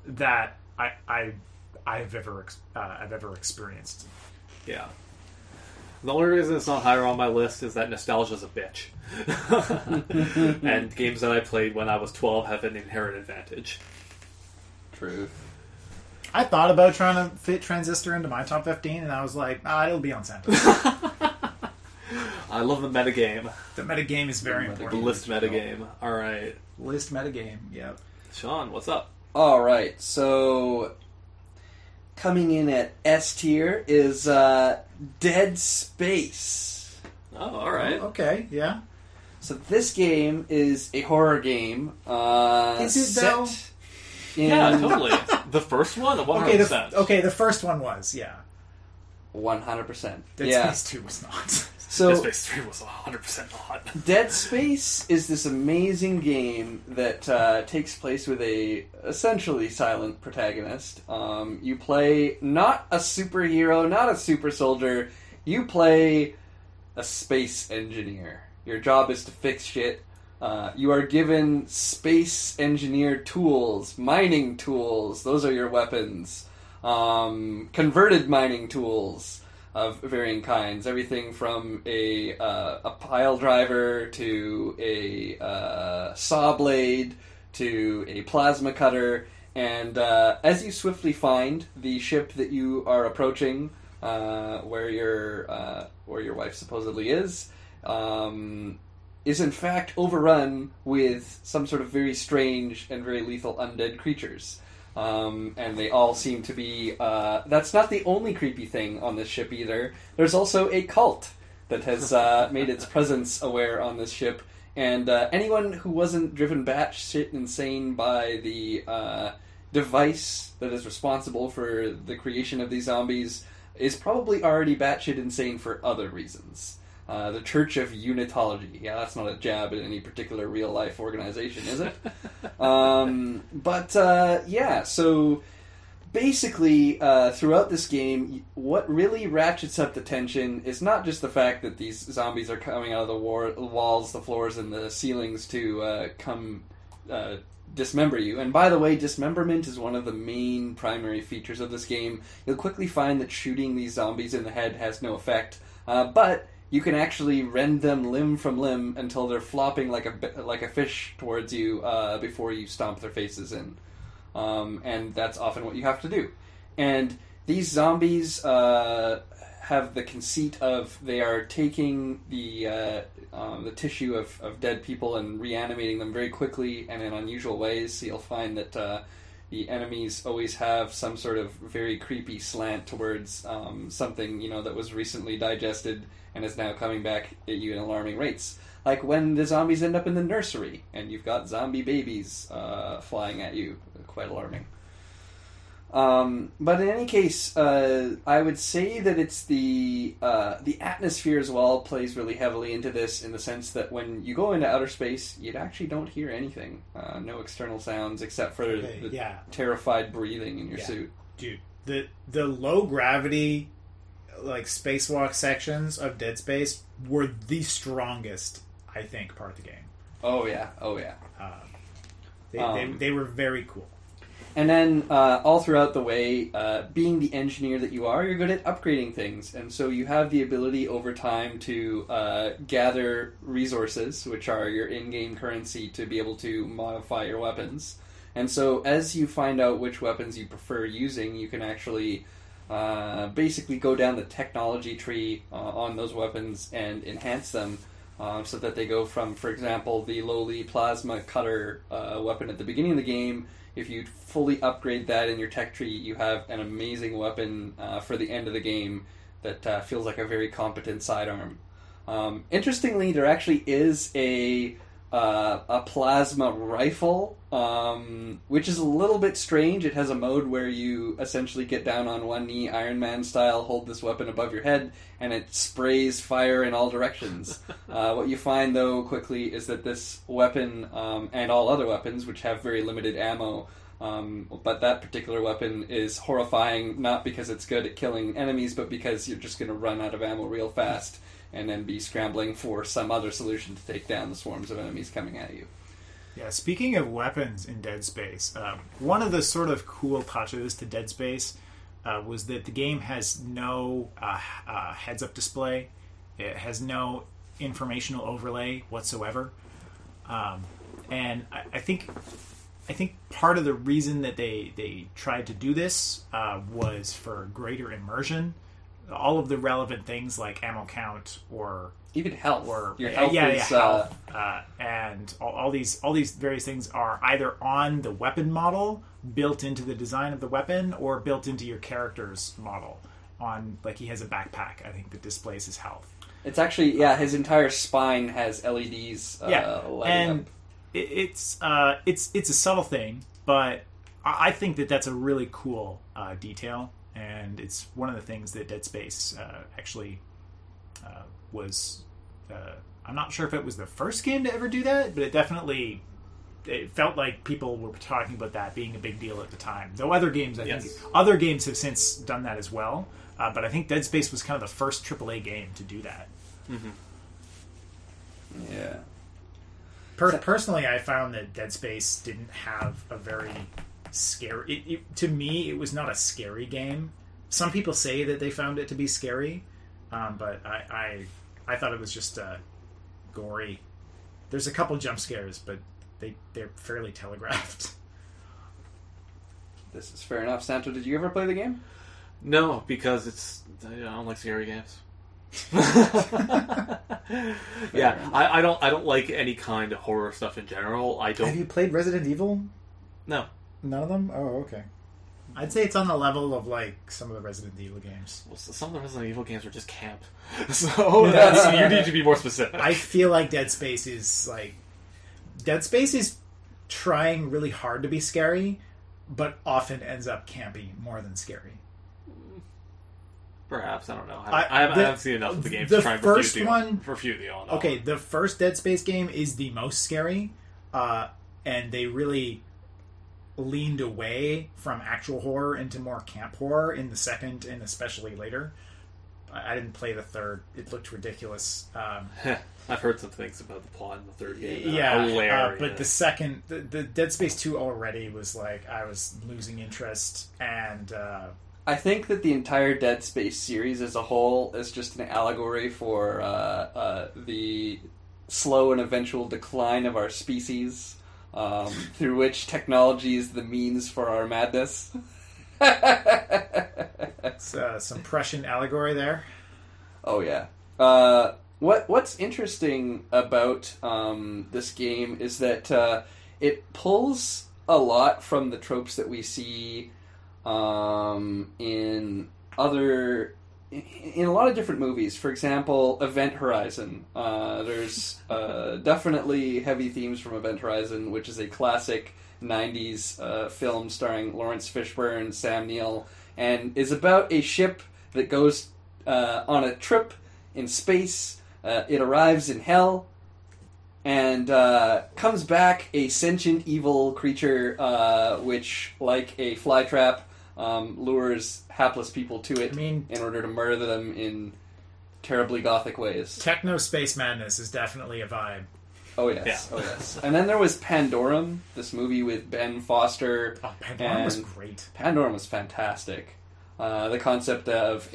that I've ever experienced. Yeah. The only reason it's not higher on my list is that nostalgia's a bitch. And games that I played when I was 12 have an inherent advantage. Truth. I thought about trying to fit Transistor into my top 15, and I was like, it'll be on Santa. I love the metagame. The metagame is very The important. list metagame. Alright. List metagame, yep. Sean, what's up? Alright, so coming in at S tier is Dead Space. Oh, alright. Oh, okay, yeah. So this game is a horror game. Is it, though? Yeah, totally. The first one? 100%. Okay, the first one was, yeah. 100%. Dead Space 2 was not. So, Dead Space 3 was 100% not. Dead Space is this amazing game that takes place with a essentially silent protagonist. You play not a superhero, not a super soldier. You play a space engineer. Your job is to fix shit. You are given space engineer tools, mining tools. Those are your weapons. Converted mining tools of varying kinds. Everything from a pile driver to a saw blade to a plasma cutter. And as you swiftly find the ship that you are approaching, where your wife supposedly is in fact overrun with some sort of very strange and very lethal undead creatures. And they all seem to be... that's not the only creepy thing on this ship either. There's also a cult that has made its presence aware on this ship. And anyone who wasn't driven batshit insane by the device that is responsible for the creation of these zombies is probably already batshit insane for other reasons. The Church of Unitology. Yeah, that's not a jab at any particular real-life organization, is it? So basically, throughout this game, what really ratchets up the tension is not just the fact that these zombies are coming out of the walls, the floors, and the ceilings to come dismember you. And by the way, dismemberment is one of the main primary features of this game. You'll quickly find that shooting these zombies in the head has no effect, but you can actually rend them limb from limb until they're flopping like a fish towards you before you stomp their faces in. And that's often what you have to do. And these zombies have the conceit of they are taking the tissue of dead people and reanimating them very quickly and in unusual ways. So you'll find that the enemies always have some sort of very creepy slant towards something, that was recently digested and is now coming back at you in alarming rates. Like when the zombies end up in the nursery and you've got zombie babies flying at you. Quite alarming. But in any case, I would say that it's the atmosphere as well plays really heavily into this, in the sense that when you go into outer space, you actually don't hear anything. No external sounds except for the terrified breathing in your suit. Dude, the low gravity, like spacewalk sections of Dead Space were the strongest, I think, part of the game. Oh yeah. They were very cool. And then, all throughout the way, being the engineer that you are, you're good at upgrading things. And so you have the ability over time to gather resources, which are your in-game currency, to be able to modify your weapons. And so as you find out which weapons you prefer using, you can actually basically go down the technology tree on those weapons and enhance them so that they go from, for example, the lowly plasma cutter weapon at the beginning of the game. If you fully upgrade that in your tech tree, you have an amazing weapon for the end of the game that feels like a very competent sidearm. Interestingly, there actually is a plasma rifle, which is a little bit strange. It has a mode where you essentially get down on one knee, Iron Man style, hold this weapon above your head, and it sprays fire in all directions. What you find, though, quickly is that this weapon, and all other weapons, which have very limited ammo, but that particular weapon is horrifying, not because it's good at killing enemies, but because you're just going to run out of ammo real fast and then be scrambling for some other solution to take down the swarms of enemies coming at you. Yeah, speaking of weapons in Dead Space, one of the sort of cool touches to Dead Space was that the game has no heads-up display. It has no informational overlay whatsoever. And I think part of the reason that they tried to do this was for greater immersion. All of the relevant things like ammo count or even health, or your health is, health, and all these various things are either on the weapon model, built into the design of the weapon, or built into your character's model. On, like, he has a backpack, I think, that displays his health. It's actually his entire spine has LEDs. And up. It's a subtle thing, but I think that's a really cool detail. And it's one of the things that Dead Space actually was... I'm not sure if it was the first game to ever do that, but it felt like people were talking about that being a big deal at the time. Though other games, I think, other games have since done that as well. But I think Dead Space was kind of the first AAA game to do that. Mm-hmm. Yeah. Personally, I found that Dead Space didn't have a very... scary. To me, it was not a scary game. Some people say that they found it to be scary, but I thought it was just gory. There's a couple jump scares, but they're fairly telegraphed. This is fair enough. Santo, did you ever play the game? No, because I don't like scary games. I don't like any kind of horror stuff in general. I don't. Have you played Resident Evil? No. None of them? Oh, okay. I'd say it's on the level of, like, some of the Resident Evil games. Well, some of the Resident Evil games are just camp. So you need to be more specific. I feel like Dead Space is, like... Dead Space is trying really hard to be scary, but often ends up campy more than scary. Perhaps, I don't know. I haven't seen enough of the games to try and refute the all. Okay, the first Dead Space game is the most scary, and they really... leaned away from actual horror into more camp horror in the second and especially later. I didn't play the third. It looked ridiculous. I've heard some things about the plot in the third game. But the second, the Dead Space 2 already was like, I was losing interest, and I think that the entire Dead Space series as a whole is just an allegory for the slow and eventual decline of our species. Through which technology is the means for our madness. Some prescient allegory there. Oh yeah. What's interesting about this game is that it pulls a lot from the tropes that we see in a lot of different movies. For example, Event Horizon. There's definitely heavy themes from Event Horizon, which is a classic 90s film starring Lawrence Fishburne, Sam Neill, and is about a ship that goes on a trip in space. It arrives in hell and comes back a sentient evil creature which, like a flytrap, lures hapless people to it in order to murder them in terribly gothic ways. Techno space madness is definitely a vibe. Oh yes, yeah. Oh yes. And then there was Pandorum, this movie with Ben Foster. Oh, Pandorum was great. Pandorum was fantastic. The concept of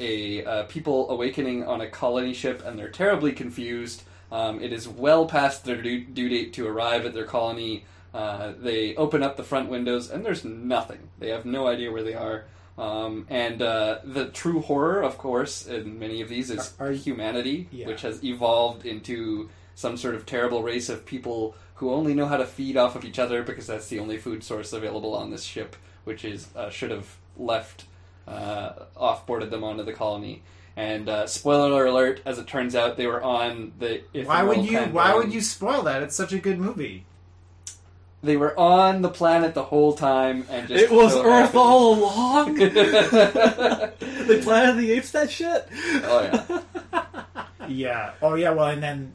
people awakening on a colony ship, and they're terribly confused. It is well past their due date to arrive at their colony. They open up the front windows, and there's nothing. They have no idea where they are. And the true horror, of course, in many of these is humanity, which has evolved into some sort of terrible race of people who only know how to feed off of each other because that's the only food source available on this ship, which is should have left, off-boarded them onto the colony. And spoiler alert, as it turns out, they were on the... Why would you spoil that? It's such a good movie. They were on the planet the whole time, and just... It was Earth all along? They Planet of the Apes that shit? Oh, yeah. Yeah. Oh, yeah, well, and then,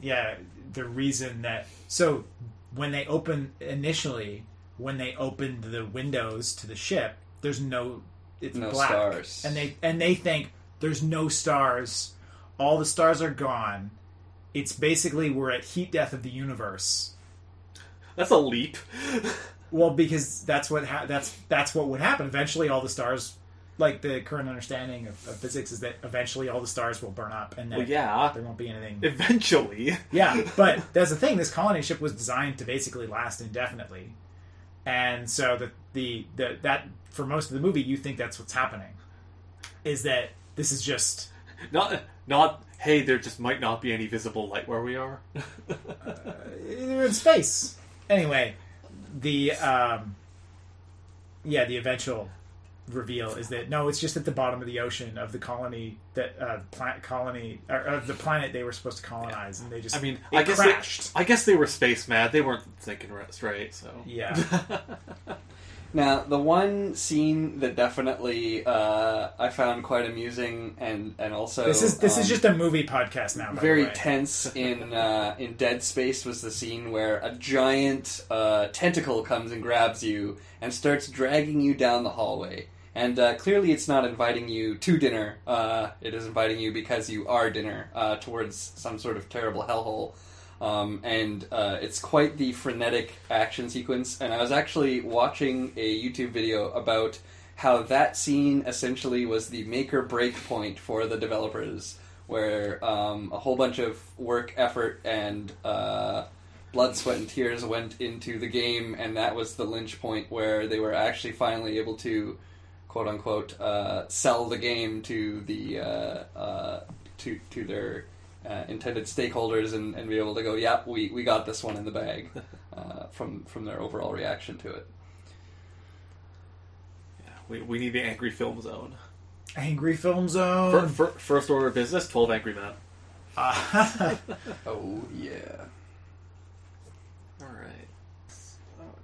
the reason that... So, when they opened the windows to the ship, there's no... It's no black. Stars. And they think... There's no stars. All the stars are gone. It's basically we're at heat death of the universe. That's a leap. Well, because that's what would happen. Eventually, all the stars, like the current understanding of physics, is that eventually all the stars will burn up, and then there won't be anything. Eventually, yeah. But that's the thing. This colony ship was designed to basically last indefinitely, and so that for most of the movie, you think that's what's happening. Is that this is just not hey, there just might not be any visible light where we are. They're in space. Anyway, the eventual reveal is that no, it's just at the bottom of the ocean of the colony that of the planet they were supposed to colonize, and they just crashed. I guess they were space mad. They weren't thinking right. So yeah. Now, the one scene that definitely I found quite amusing, and also this is just a movie podcast now. Very tense in Dead Space was the scene where a giant tentacle comes and grabs you and starts dragging you down the hallway. And clearly, it's not inviting you to dinner. It is inviting you because you are dinner towards some sort of terrible hellhole. And it's quite the frenetic action sequence. And I was actually watching a YouTube video about how that scene essentially was the make or break point for the developers, where a whole bunch of work, effort, and blood, sweat, and tears went into the game, and that was the lynch point where they were actually finally able to, quote unquote, sell the game to the to their intended stakeholders and be able to go, yeah, we got this one in the bag, from their overall reaction to it. Yeah, we need the Angry Film Zone. Angry Film Zone. First order of business: 12 Angry Men. Oh yeah. All right.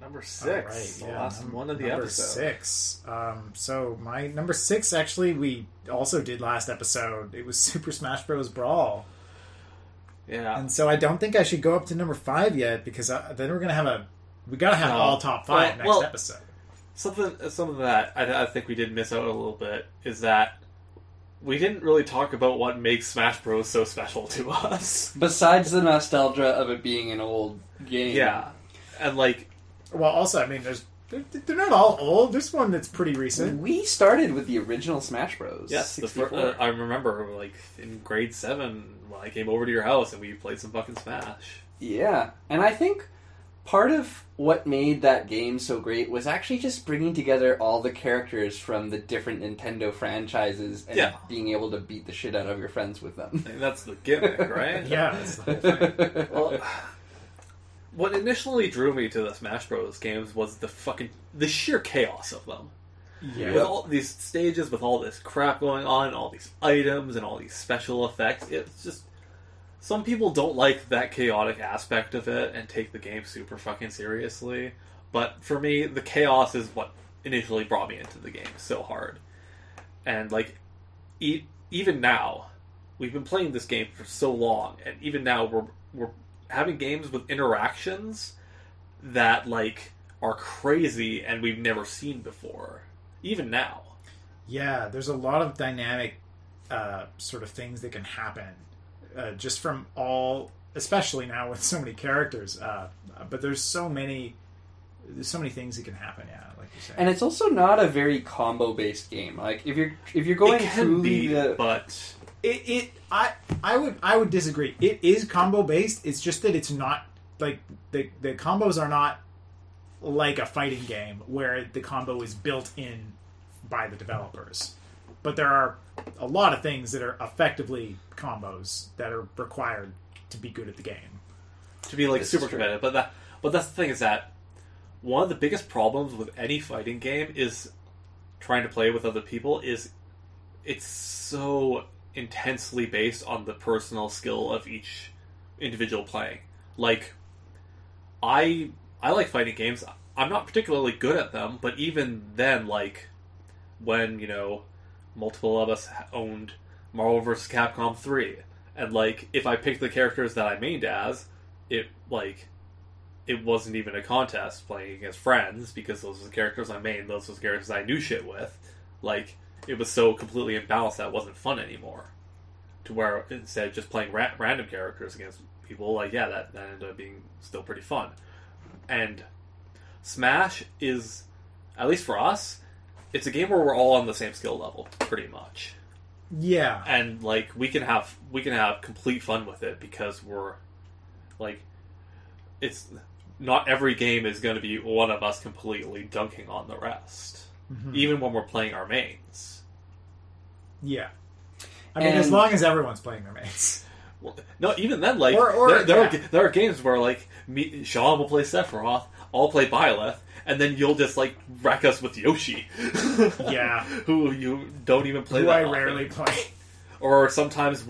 Number 6. The last one of the number episode. 6. So my number 6, actually, we also did last episode. It was Super Smash Bros. Brawl. Yeah. And so I don't think I should go up to number 5 yet, because then we're gonna have we gotta have all top 5 next episode. Something that I think we did miss out a little bit is that we didn't really talk about what makes Smash Bros. So special to us. Besides the nostalgia of it being an old game. Yeah. And well, also, I mean, they're not all old. There's one that's pretty recent. We started with the original Smash Bros. Yes, I remember, in grade 7, when I came over to your house and we played some fucking Smash. Yeah, and I think part of what made that game so great was actually just bringing together all the characters from the different Nintendo franchises and being able to beat the shit out of your friends with them. And that's the gimmick, right? Yeah, that's the whole thing. Well, what initially drew me to the Smash Bros. Games was the sheer chaos of them. Yeah. With all these stages, with all this crap going on, all these items, and all these special effects, it's just... Some people don't like that chaotic aspect of it and take the game super fucking seriously. But for me, the chaos is what initially brought me into the game so hard. And, like, even now, we've been playing this game for so long, and even now we're having games with interactions that, like, are crazy and we've never seen before. Even now. Yeah, there's a lot of dynamic sort of things that can happen just from all, especially now with so many characters. But there's so many things that can happen. Yeah, like you said. And it's also not a very combo based game. Like if you're going through but I would disagree. It is combo based. It's just that it's not like the combos are not like a fighting game where the combo is built in by the developers. But there are a lot of things that are effectively combos that are required to be good at the game. To be like super competitive. But that's the thing, is that one of the biggest problems with any fighting game is trying to play with other people is it's so intensely based on the personal skill of each individual playing. Like, I like fighting games. I'm not particularly good at them, but even then, like, when, you know, multiple of us owned Marvel vs. Capcom 3, and, like, if I picked the characters that I mained as, it wasn't even a contest playing against friends, because those were the characters I mained, those were the characters I knew shit with. Like, it was so completely imbalanced that it wasn't fun anymore. To where, instead of just playing random characters against people, like, yeah, that ended up being still pretty fun. And Smash is, at least for us, it's a game where we're all on the same skill level, pretty much. Yeah. And, like, we can have complete fun with it, because we're, like, it's not every game is going to be one of us completely dunking on the rest. Mm-hmm. Even when we're playing our mains. Yeah. I mean, as long as everyone's playing their mains. Well, no, even then, like, there are games where, like, Sean will play Sephiroth, I'll play Byleth, and then you'll just, like, wreck us with Yoshi. Yeah. Who you don't even play who that I often. rarely play. Or sometimes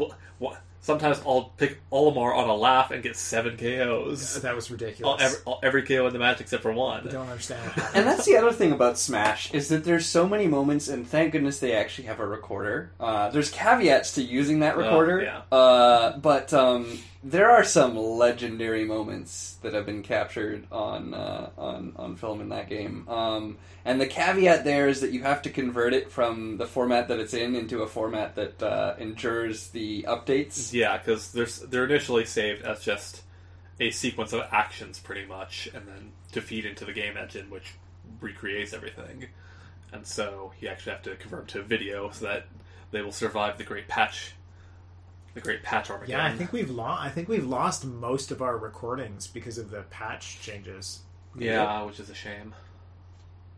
I'll pick Olimar on a laugh and get 7 KOs. That was ridiculous. Every KO in the match except for one. I don't understand. And that's the other thing about Smash, is that there's so many moments, and thank goodness they actually have a recorder. There's caveats to using that recorder, but there are some legendary moments that have been captured on film in that game. And the caveat there is that you have to convert it from the format that it's in into a format that endures the updates. Yeah, because they're initially saved as just a sequence of actions, pretty much, and then to feed into the game engine, which recreates everything. And so you actually have to convert to video so that they will survive the great patch. The great patch Armageddon. Yeah, I think we've lost most of our recordings because of the patch changes. Yeah, which is a shame.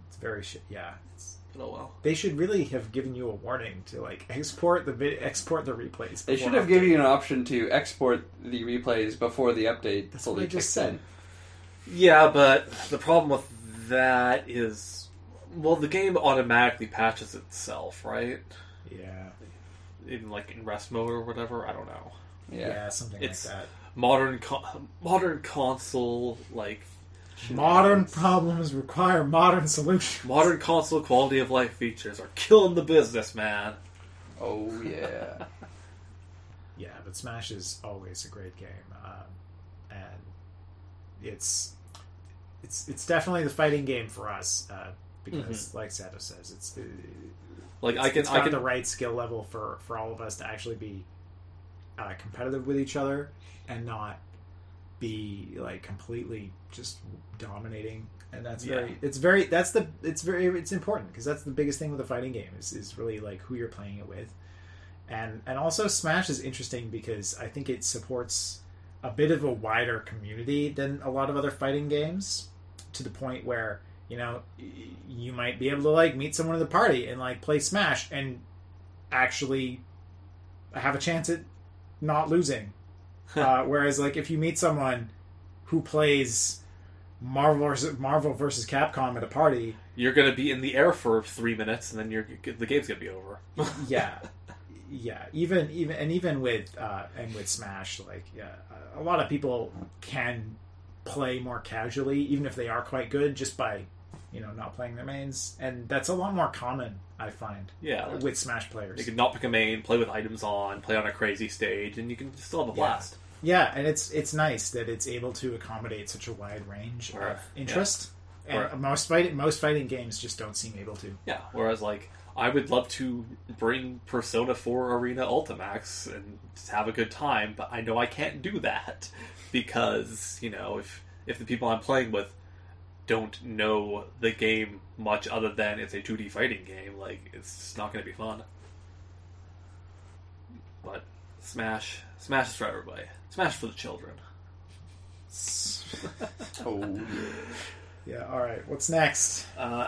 It's very yeah. Oh well. They should really have given you a warning to, like, export the replays. They should have given you an option to export the replays before the update. That's what I just said. Yeah, but the problem with that is, well, the game automatically patches itself, right? Yeah. In rest mode or whatever, I don't know. Yeah, something like that. Modern console, like, modern problems require modern solutions. Modern console quality of life features are killing the business, man. Oh yeah. Yeah, but Smash is always a great game, and it's definitely the fighting game for us, because, like Sato says, it's got the right skill level for all of us to actually be competitive with each other and not be, like, completely just dominating. And that's it's important, because that's the biggest thing with a fighting game is really, like, who you're playing it with. And also Smash is interesting because I think it supports a bit of a wider community than a lot of other fighting games, to the point where, you know, you might be able to, like, meet someone in the party and, like, play Smash and actually have a chance at not losing. Whereas, like, if you meet someone who plays Marvel versus Capcom at a party. You're going to be in the air for 3 minutes, and then the game's going to be over. Yeah. Even with Smash, like a lot of people can play more casually, even if they are quite good, just by not playing their mains, and that's a lot more common, I find. Yeah, with Smash players, you can not pick a main, play with items on, play on a crazy stage, and you can still have a blast. Yeah, and it's nice that it's able to accommodate such a wide range of interest. Yeah. And most fighting games just don't seem able to. Yeah, whereas I would love to bring Persona 4 Arena Ultimax and just have a good time, but I know I can't do that because, if the people I'm playing with don't know the game much other than it's a 2D fighting game, it's just not going to be fun. But Smash is for everybody. Smash for the children. Oh, yeah. All right. What's next?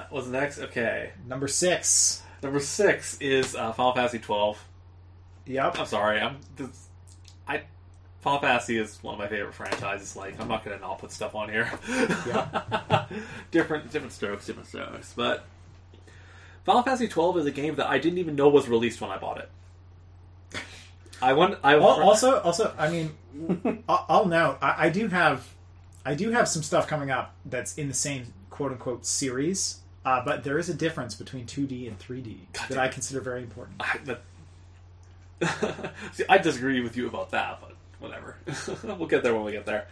What's next? Okay. Number 6. Number 6 is Final Fantasy 12. Yep. I'm sorry. Final Fantasy is one of my favorite franchises. I'm not going to not put stuff on here. Yeah. different strokes. But Final Fantasy 12 is a game that I didn't even know was released when I bought it. Also, I mean, I'll know. I do have some stuff coming up that's in the same quote unquote series, but there is a difference between 2D and 3D that I consider very important. See, I disagree with you about that, but whatever. We'll get there when we get there.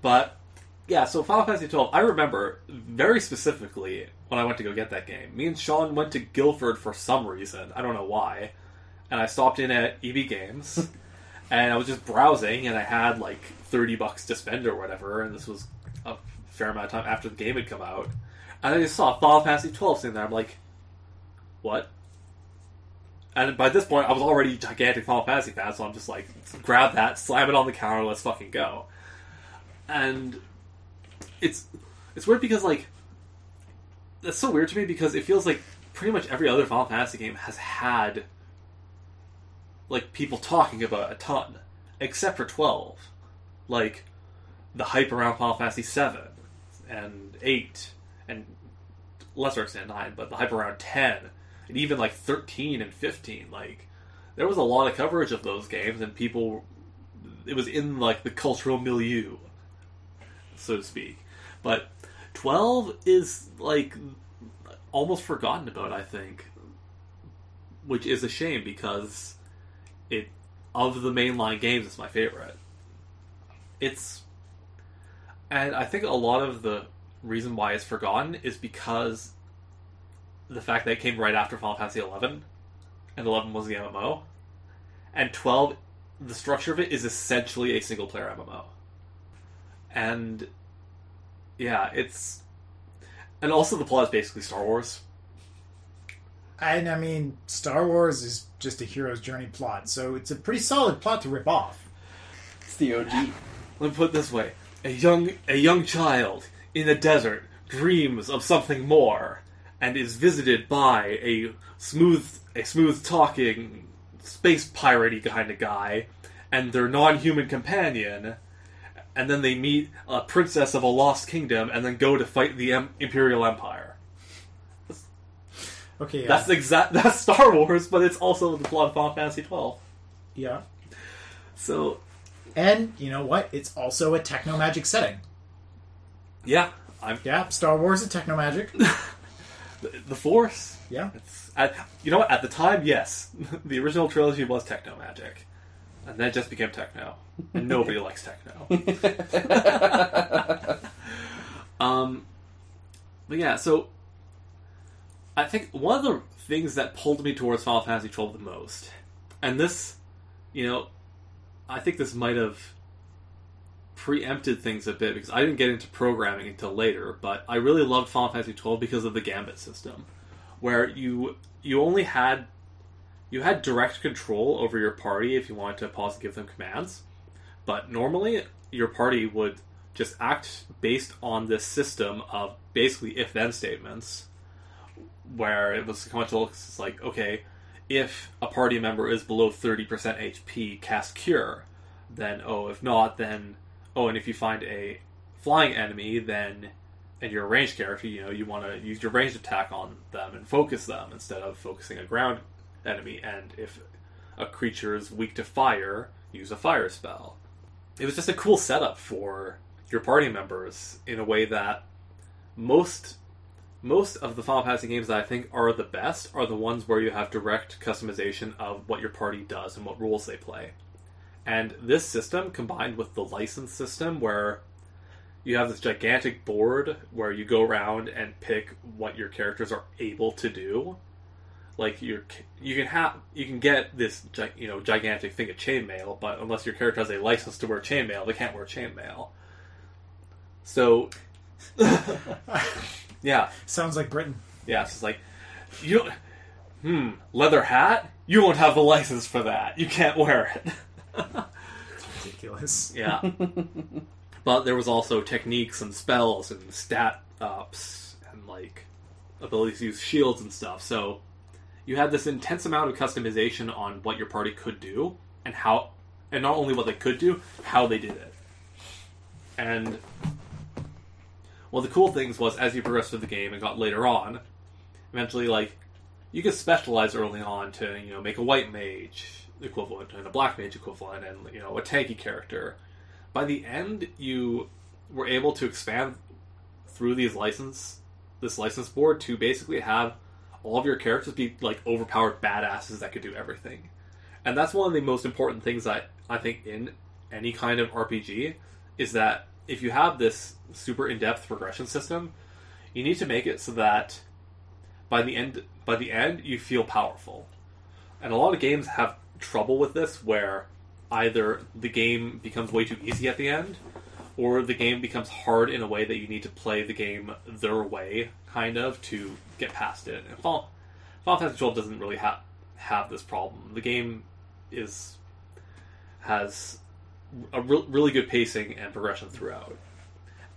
But yeah, so Final Fantasy 12, I remember very specifically when I went to go get that game. Me and Sean went to Guildford for some reason. I don't know why. And I stopped in at EB Games, and I was just browsing, and I had $30 to spend or whatever, and this was a fair amount of time after the game had come out. And I just saw Final Fantasy 12 sitting there. I'm like, what? And by this point, I was already a gigantic Final Fantasy fan, so I'm just grab that, slam it on the counter, let's fucking go. And it's weird because, that's so weird to me because it feels like pretty much every other Final Fantasy game has had people talking about a ton, except for 12. The hype around Final Fantasy 7 and 8 and lesser extent 9, but the hype around 10 and even 13 and 15. There was a lot of coverage of those games, and people, it was in the cultural milieu, so to speak. But 12 is almost forgotten about, I think, which is a shame because of the mainline games, it's my favorite. And I think a lot of the reason why it's forgotten is because the fact that it came right after Final Fantasy 11, and 11 was the MMO, and 12, the structure of it is essentially a single player MMO. And yeah, and also the plot is basically Star Wars. And I mean, Star Wars is just a hero's journey plot, so it's a pretty solid plot to rip off. It's the OG. Let me put it this way: a young child in the desert dreams of something more, and is visited by a smooth talking space piratey kind of guy, and their non-human companion, and then they meet a princess of a lost kingdom, and then go to fight the Imperial Empire. Okay, yeah. That's Star Wars, but it's also the plot of Final Fantasy 12. Yeah. So, and you know what? It's also a techno-magic setting. Yeah, Star Wars is techno-magic. the Force. Yeah. You know what? At the time, yes, the original trilogy was techno-magic, and then it just became techno, and nobody likes techno. But yeah, so I think one of the things that pulled me towards Final Fantasy XII the most, and this, I think this might have preempted things a bit because I didn't get into programming until later, but I really loved Final Fantasy XII because of the Gambit system, where you had direct control over your party if you wanted to pause and give them commands, but normally your party would just act based on this system of basically if-then statements, where it was okay, if a party member is below 30% HP, cast Cure. Then, if not, then... and if you find a flying enemy, then, and you're a ranged character, you want to use your ranged attack on them and focus them instead of focusing a ground enemy. And if a creature is weak to fire, use a fire spell. It was just a cool setup for your party members in a way that most of the Final Fantasy games that I think are the best are the ones where you have direct customization of what your party does and what rules they play. And this system, combined with the license system, where you have this gigantic board where you go around and pick what your characters are able to do. Like you can get this gigantic thing of chainmail, but unless your character has a license to wear chainmail, they can't wear chainmail. So, yeah, sounds like Britain. Yeah, it's just like leather hat. You won't have the license for that. You can't wear it. It's ridiculous. Yeah. But there was also techniques and spells and stat ups and like abilities to use shields and stuff. So you had this intense amount of customization on what your party could do and how, and not only what they could do, how they did it. And one of the cool things was, as you progressed through the game and got later on, eventually, like, you could specialize early on to, make a white mage equivalent and a black mage equivalent and, a tanky character. By the end, you were able to expand through this license board to basically have all of your characters be, like, overpowered badasses that could do everything. And that's one of the most important things I think in any kind of RPG, is that if you have this super in-depth progression system, you need to make it so that by the end you feel powerful. And a lot of games have trouble with this, where either the game becomes way too easy at the end, or the game becomes hard in a way that you need to play the game their way, kind of, to get past it. And Final Fantasy XII doesn't really have this problem. The game has a really good pacing and progression throughout.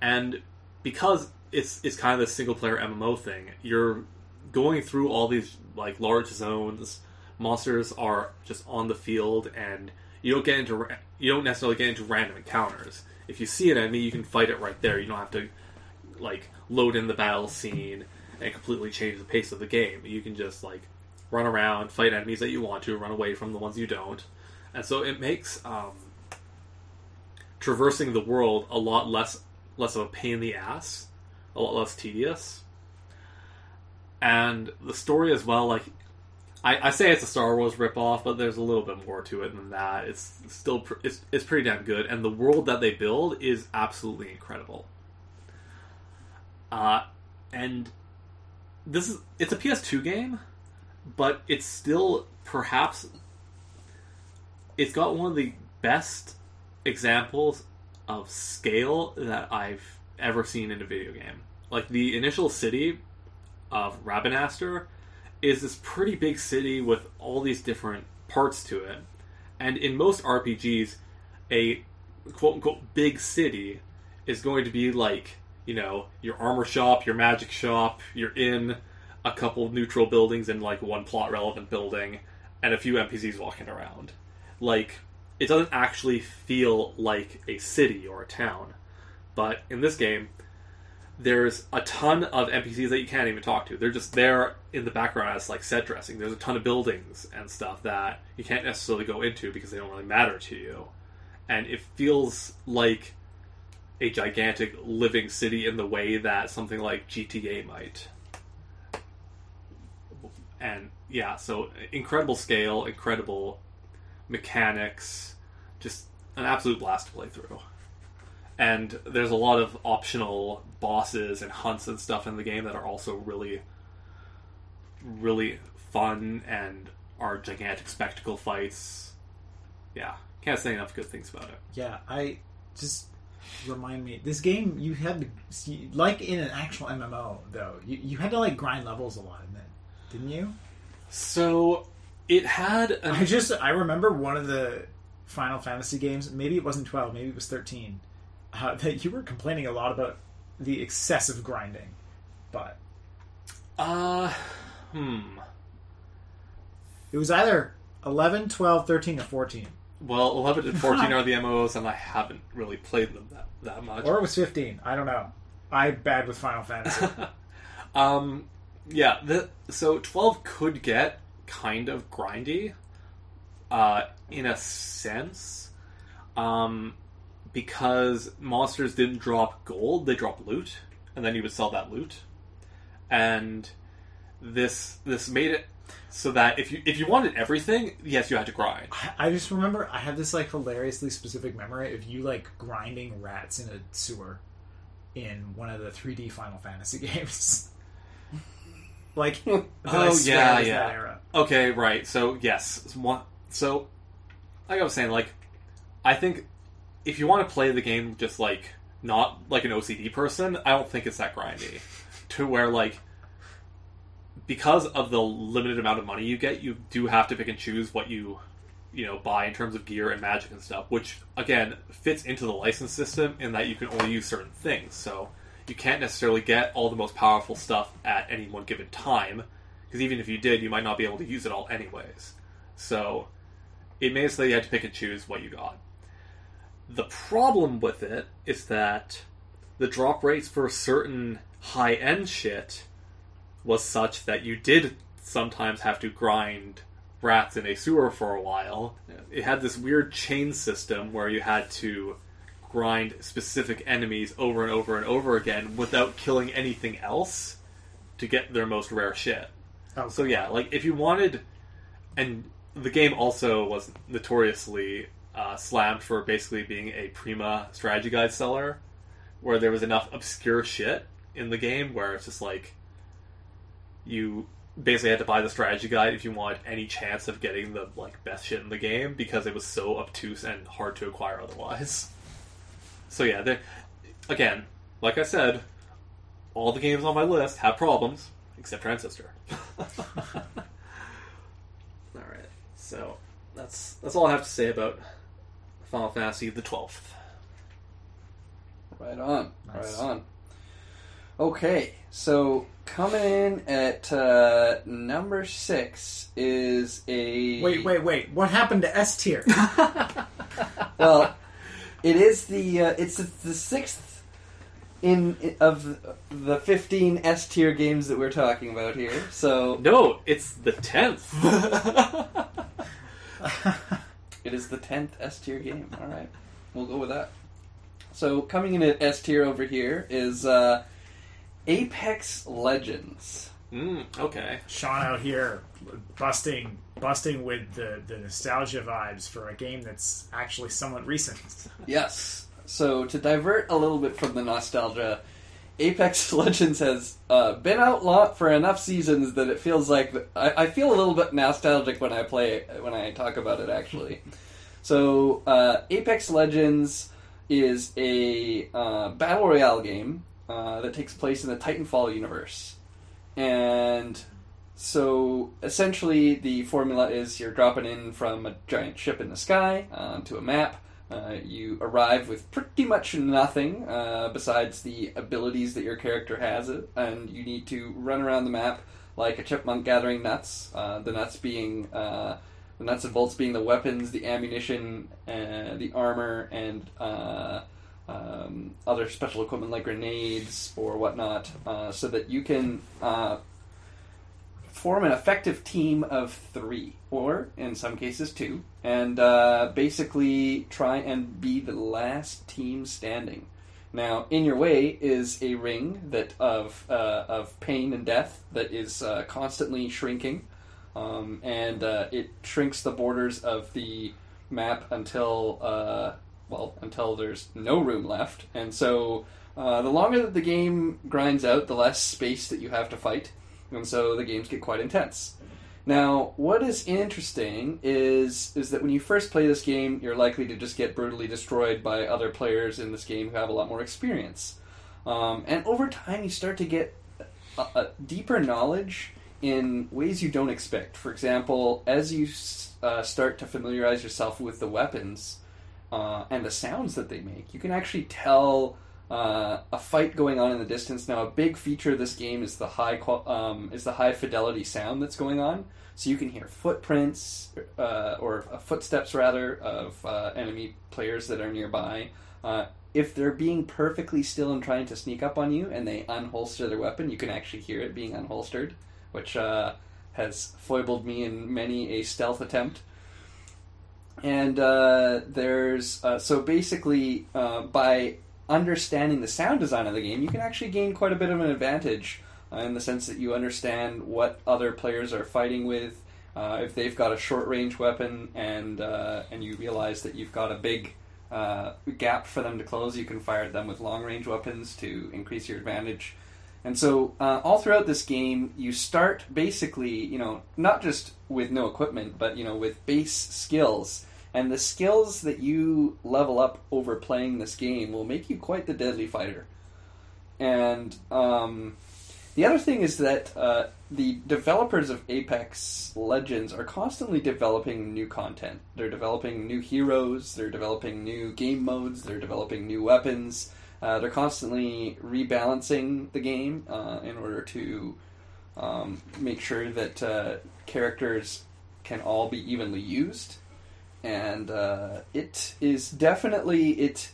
And because it's kind of this single-player MMO thing, you're going through all these like large zones. Monsters are just on the field, and you don't necessarily get into random encounters. If you see an enemy, you can fight it right there. You don't have to like load in the battle scene and completely change the pace of the game. You can just like run around, fight enemies that you want to, run away from the ones you don't. And so it makes traversing the world a lot less of a pain in the ass, a lot less tedious. And the story as well, like, I say it's a Star Wars ripoff, but there's a little bit more to it than that. It's still it's pretty damn good, and the world that they build is absolutely incredible. And it's a PS2 game, but it's still perhaps it's got one of the best examples of scale that I've ever seen in a video game. Like, the initial city of Rabanastre is this pretty big city with all these different parts to it. And in most RPGs, a quote-unquote big city is going to be like, your armor shop, your magic shop, your inn, a couple neutral buildings, and like one plot-relevant building, and a few NPCs walking around. Like, it doesn't actually feel like a city or a town. But in this game, there's a ton of NPCs that you can't even talk to. They're just there in the background as like set dressing. There's a ton of buildings and stuff that you can't necessarily go into because they don't really matter to you. And it feels like a gigantic living city in the way that something like GTA might. And yeah, so incredible scale, incredible mechanics, just an absolute blast to play through. And there's a lot of optional bosses and hunts and stuff in the game that are also really, really fun and are gigantic spectacle fights. Yeah, can't say enough good things about it. Yeah, remind me, this game, you had to see, like in an actual MMO though, you had to like grind levels a lot in it, didn't you? So it had I remember one of the Final Fantasy games, maybe it wasn't 12, maybe it was 13, that you were complaining a lot about the excessive grinding, but it was either 11, 12, 13, or 14. Well, 11 and 14 are the MMOs, and I haven't really played them that much. Or it was 15. I don't know. I'm bad with Final Fantasy. Yeah, so 12 could get kind of grindy, in a sense, because monsters didn't drop gold, they dropped loot, and then you would sell that loot. And this made it so that if you wanted everything, yes, you had to grind. I just remember I had this like hilariously specific memory of you like grinding rats in a sewer in one of the 3D Final Fantasy games. Like, oh yeah. That era. Okay, right. So yes, so like I was saying, like I think if you want to play the game just like not like an OCD person, I don't think it's that grindy. To where like because of the limited amount of money you get, you do have to pick and choose what you buy in terms of gear and magic and stuff, which again fits into the license system in that you can only use certain things. So you can't necessarily get all the most powerful stuff at any one given time, because even if you did, you might not be able to use it all anyways. So it made it so that you had to pick and choose what you got. The problem with it is that the drop rates for certain high-end shit was such that you did sometimes have to grind rats in a sewer for a while. It had this weird chain system where you had to grind specific enemies over and over and over again without killing anything else to get their most rare shit. Oh, so yeah, like if you wanted... And the game also was notoriously slammed for basically being a prima strategy guide seller, where there was enough obscure shit in the game where it's just like you basically had to buy the strategy guide if you wanted any chance of getting the like best shit in the game, because it was so obtuse and hard to acquire otherwise. So yeah, again, like I said, all the games on my list have problems except Transistor. Alright, so that's all I have to say about Final Fantasy the 12th. Right on. Nice. Right on. Okay, so coming in at number 6 is a... Wait. What happened to S tier? Well, it is it's the 6th of the 15 S tier games that we're talking about here. So no, it's the 10th. It is the 10th S tier game. All right, we'll go with that. So coming in at S tier over here is Apex Legends. Okay. Sean out here busting with the nostalgia vibes for a game that's actually somewhat recent. Yes. So to divert a little bit from the nostalgia, Apex Legends has been out for enough seasons that it feels like I feel a little bit nostalgic when I talk about it actually. So Apex Legends is a battle royale game that takes place in the Titanfall universe. And so essentially the formula is you're dropping in from a giant ship in the sky onto a map. You arrive with pretty much nothing besides the abilities that your character has, and you need to run around the map like a chipmunk gathering nuts. The nuts and bolts being the weapons, the ammunition, the armor, and other special equipment like grenades or whatnot, so that you can form an effective team of 3, or in some cases 2, and basically try and be the last team standing. Now, in your way is a ring that of pain and death that is constantly shrinking, and it shrinks the borders of the map until there's no room left. And so the longer that the game grinds out, the less space that you have to fight. And so the games get quite intense. Now, what is interesting is that when you first play this game, you're likely to just get brutally destroyed by other players in this game who have a lot more experience. And over time, you start to get a deeper knowledge in ways you don't expect. For example, as you start to familiarize yourself with the weapons and the sounds that they make, you can actually tell a fight going on in the distance. Now, a big feature of this game is the high fidelity sound that's going on. So you can hear footprints, or footsteps rather, of enemy players that are nearby. If they're being perfectly still and trying to sneak up on you and they unholster their weapon, you can actually hear it being unholstered, which has foibled me in many a stealth attempt. And there's... so basically, by understanding the sound design of the game, you can actually gain quite a bit of an advantage in the sense that you understand what other players are fighting with. If they've got a short-range weapon and you realize that you've got a big gap for them to close, you can fire at them with long-range weapons to increase your advantage. And so all throughout this game, you start basically, not just with no equipment, but, with base skills. And the skills that you level up over playing this game will make you quite the deadly fighter. And the other thing is that the developers of Apex Legends are constantly developing new content. They're developing new heroes, they're developing new game modes, they're developing new weapons. They're constantly rebalancing the game in order to make sure that characters can all be evenly used. And it is definitely... It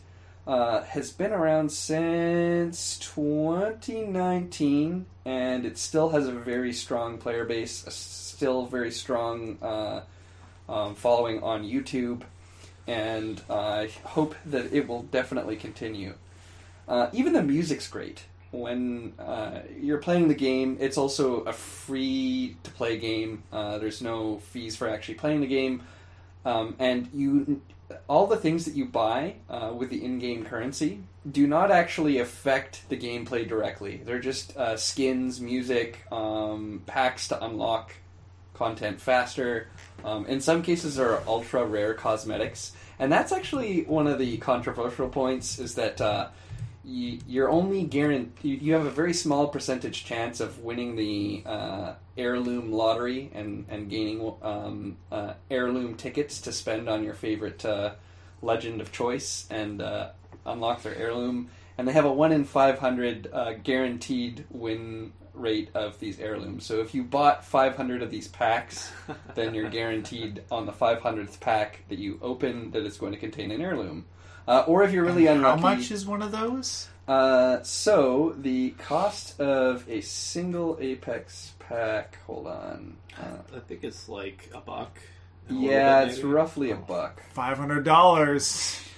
has been around since 2019, and it still has a very strong player base, a still very strong following on YouTube, and I hope that it will definitely continue. Even the music's great. When you're playing the game, it's also a free-to-play game. There's no fees for actually playing the game. And all the things that you buy with the in-game currency do not actually affect the gameplay directly. They're just skins, music, packs to unlock content faster. In some cases, there are ultra-rare cosmetics. And that's actually one of the controversial points, is that you're only guaranteed... You have a very small percentage chance of winning the heirloom lottery and gaining heirloom tickets to spend on your favorite legend of choice and unlock their heirloom. And they have a 1 in 500 guaranteed win rate of these heirlooms. So if you bought 500 of these packs, then you're guaranteed on the 500th pack that you open that it's going to contain an heirloom. Or if you're really unlucky... How much is one of those? So, the cost of a single Apex pack... Hold on. I think it's like $1. Yeah, it's roughly $1. $500.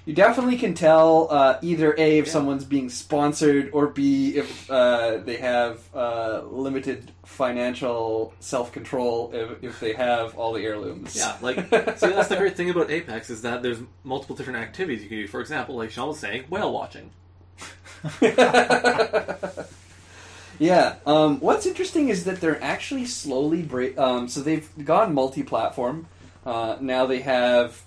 You definitely can tell either A, if someone's being sponsored, or B, if they have limited financial self-control, if they have all the heirlooms. Yeah, see, that's the great thing about Apex, is that there's multiple different activities you can do. For example, like Sean was saying, whale watching. Yeah. What's interesting is that they're actually slowly so they've gone multi-platform. Now they have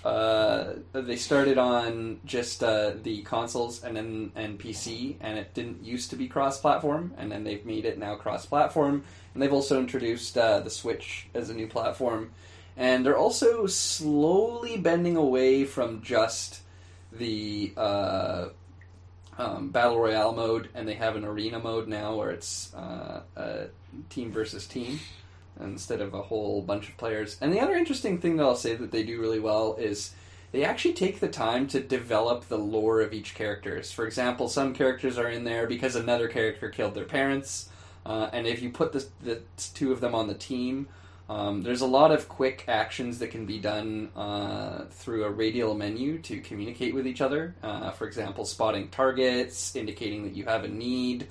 they started on just the consoles and PC, and it didn't used to be cross-platform, and then they've made it now cross-platform, and they've also introduced the Switch as a new platform, and they're also slowly bending away from just the Battle Royale mode, and they have an arena mode now where it's team versus team instead of a whole bunch of players. And the other interesting thing that I'll say that they do really well is they actually take the time to develop the lore of each character. For example, some characters are in there because another character killed their parents, and if you put the two of them on the team, there's a lot of quick actions that can be done through a radial menu to communicate with each other. For example, spotting targets, indicating that you have a need,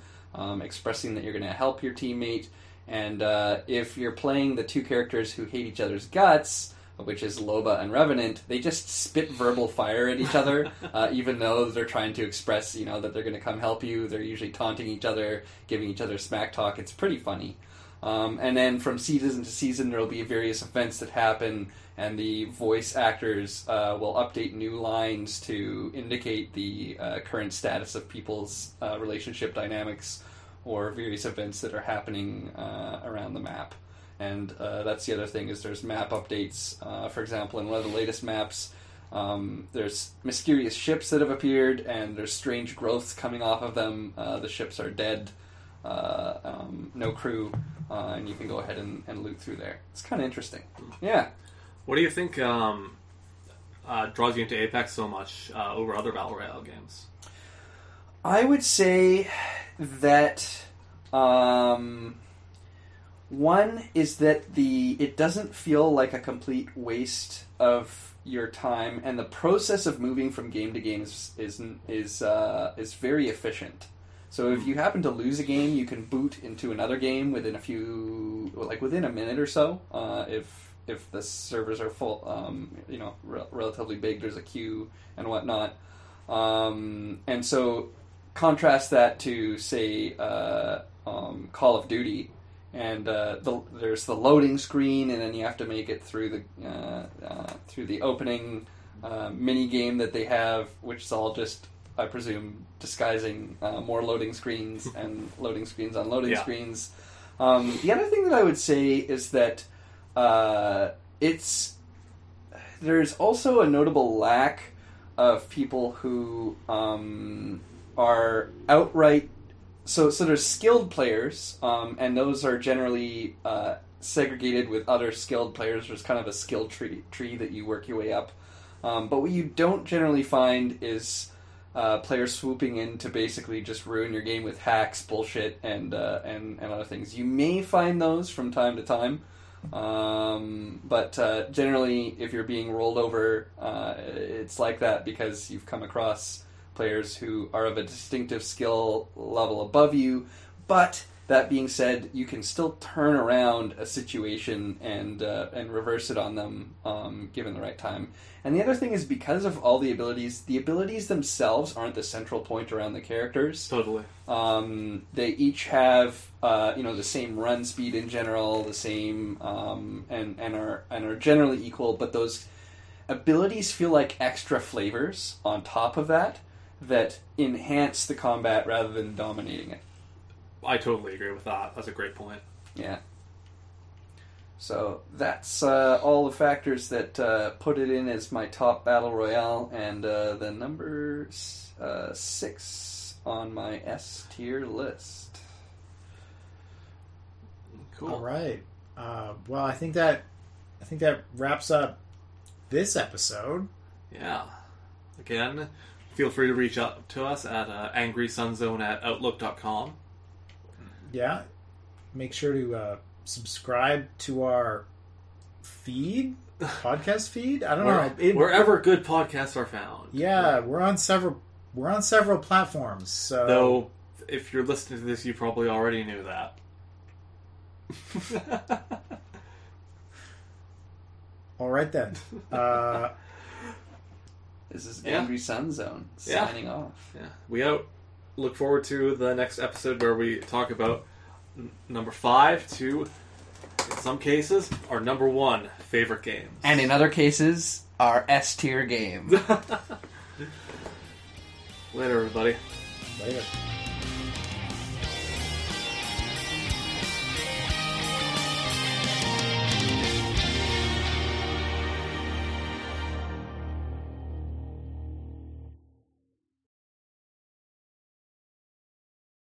expressing that you're going to help your teammate. And if you're playing the two characters who hate each other's guts, which is Loba and Revenant, they just spit verbal fire at each other, even though they're trying to express, that they're going to come help you. They're usually taunting each other, giving each other smack talk. It's pretty funny. And then from season to season, there will be various events that happen, and the voice actors will update new lines to indicate the current status of people's relationship dynamics or various events that are happening around the map. And that's the other thing, is there's map updates. For example, in one of the latest maps, there's mysterious ships that have appeared, and there's strange growths coming off of them. The ships are dead. no crew, and you can go ahead and loot through there. It's kind of interesting. Yeah. What do you think draws you into Apex so much over other Battle Royale games? I would say that one is that it doesn't feel like a complete waste of your time, and the process of moving from game to game is very efficient. So if you happen to lose a game, you can boot into another game within within a minute or so. If the servers are full, relatively big, there's a queue and whatnot. And so contrast that to, say, Call of Duty, and there's the loading screen, and then you have to make it through the opening mini game that they have, which is all just, I presume, disguising more loading screens and loading screens on loading screens. The other thing that I would say is that there's also a notable lack of people who are outright. So there's skilled players, and those are generally segregated with other skilled players. There's kind of a skill tree that you work your way up. But what you don't generally find is players swooping in to basically just ruin your game with hacks, bullshit, and other things. You may find those from time to time, but generally, if you're being rolled over, it's like that because you've come across players who are of a distinctive skill level above you. But that being said, you can still turn around a situation and reverse it on them given the right time. And the other thing is, because of all the abilities themselves aren't the central point around the characters. Totally. They each have the same run speed in general, the same and are generally equal. But those abilities feel like extra flavors on top of that enhance the combat rather than dominating it. I totally agree with that. That's a great point. Yeah. So that's all the factors that put it in as my top Battle Royale, and the number 6 on my S tier list. Cool. All right. Well, I think that wraps up this episode. Yeah. Again, feel free to reach out to us at angrysunzone@outlook.com. Yeah. Make sure to subscribe to our podcast feed. I don't know. Wherever good podcasts are found. Yeah, we're on several platforms. So though, if you're listening to this, you probably already knew that. All right then. This is Angry Sun Zone signing off. Yeah, we out. Look forward to the next episode where we talk about number 5 to, in some cases, our number 1 favorite games. And in other cases, our S tier game. Later, everybody. Later.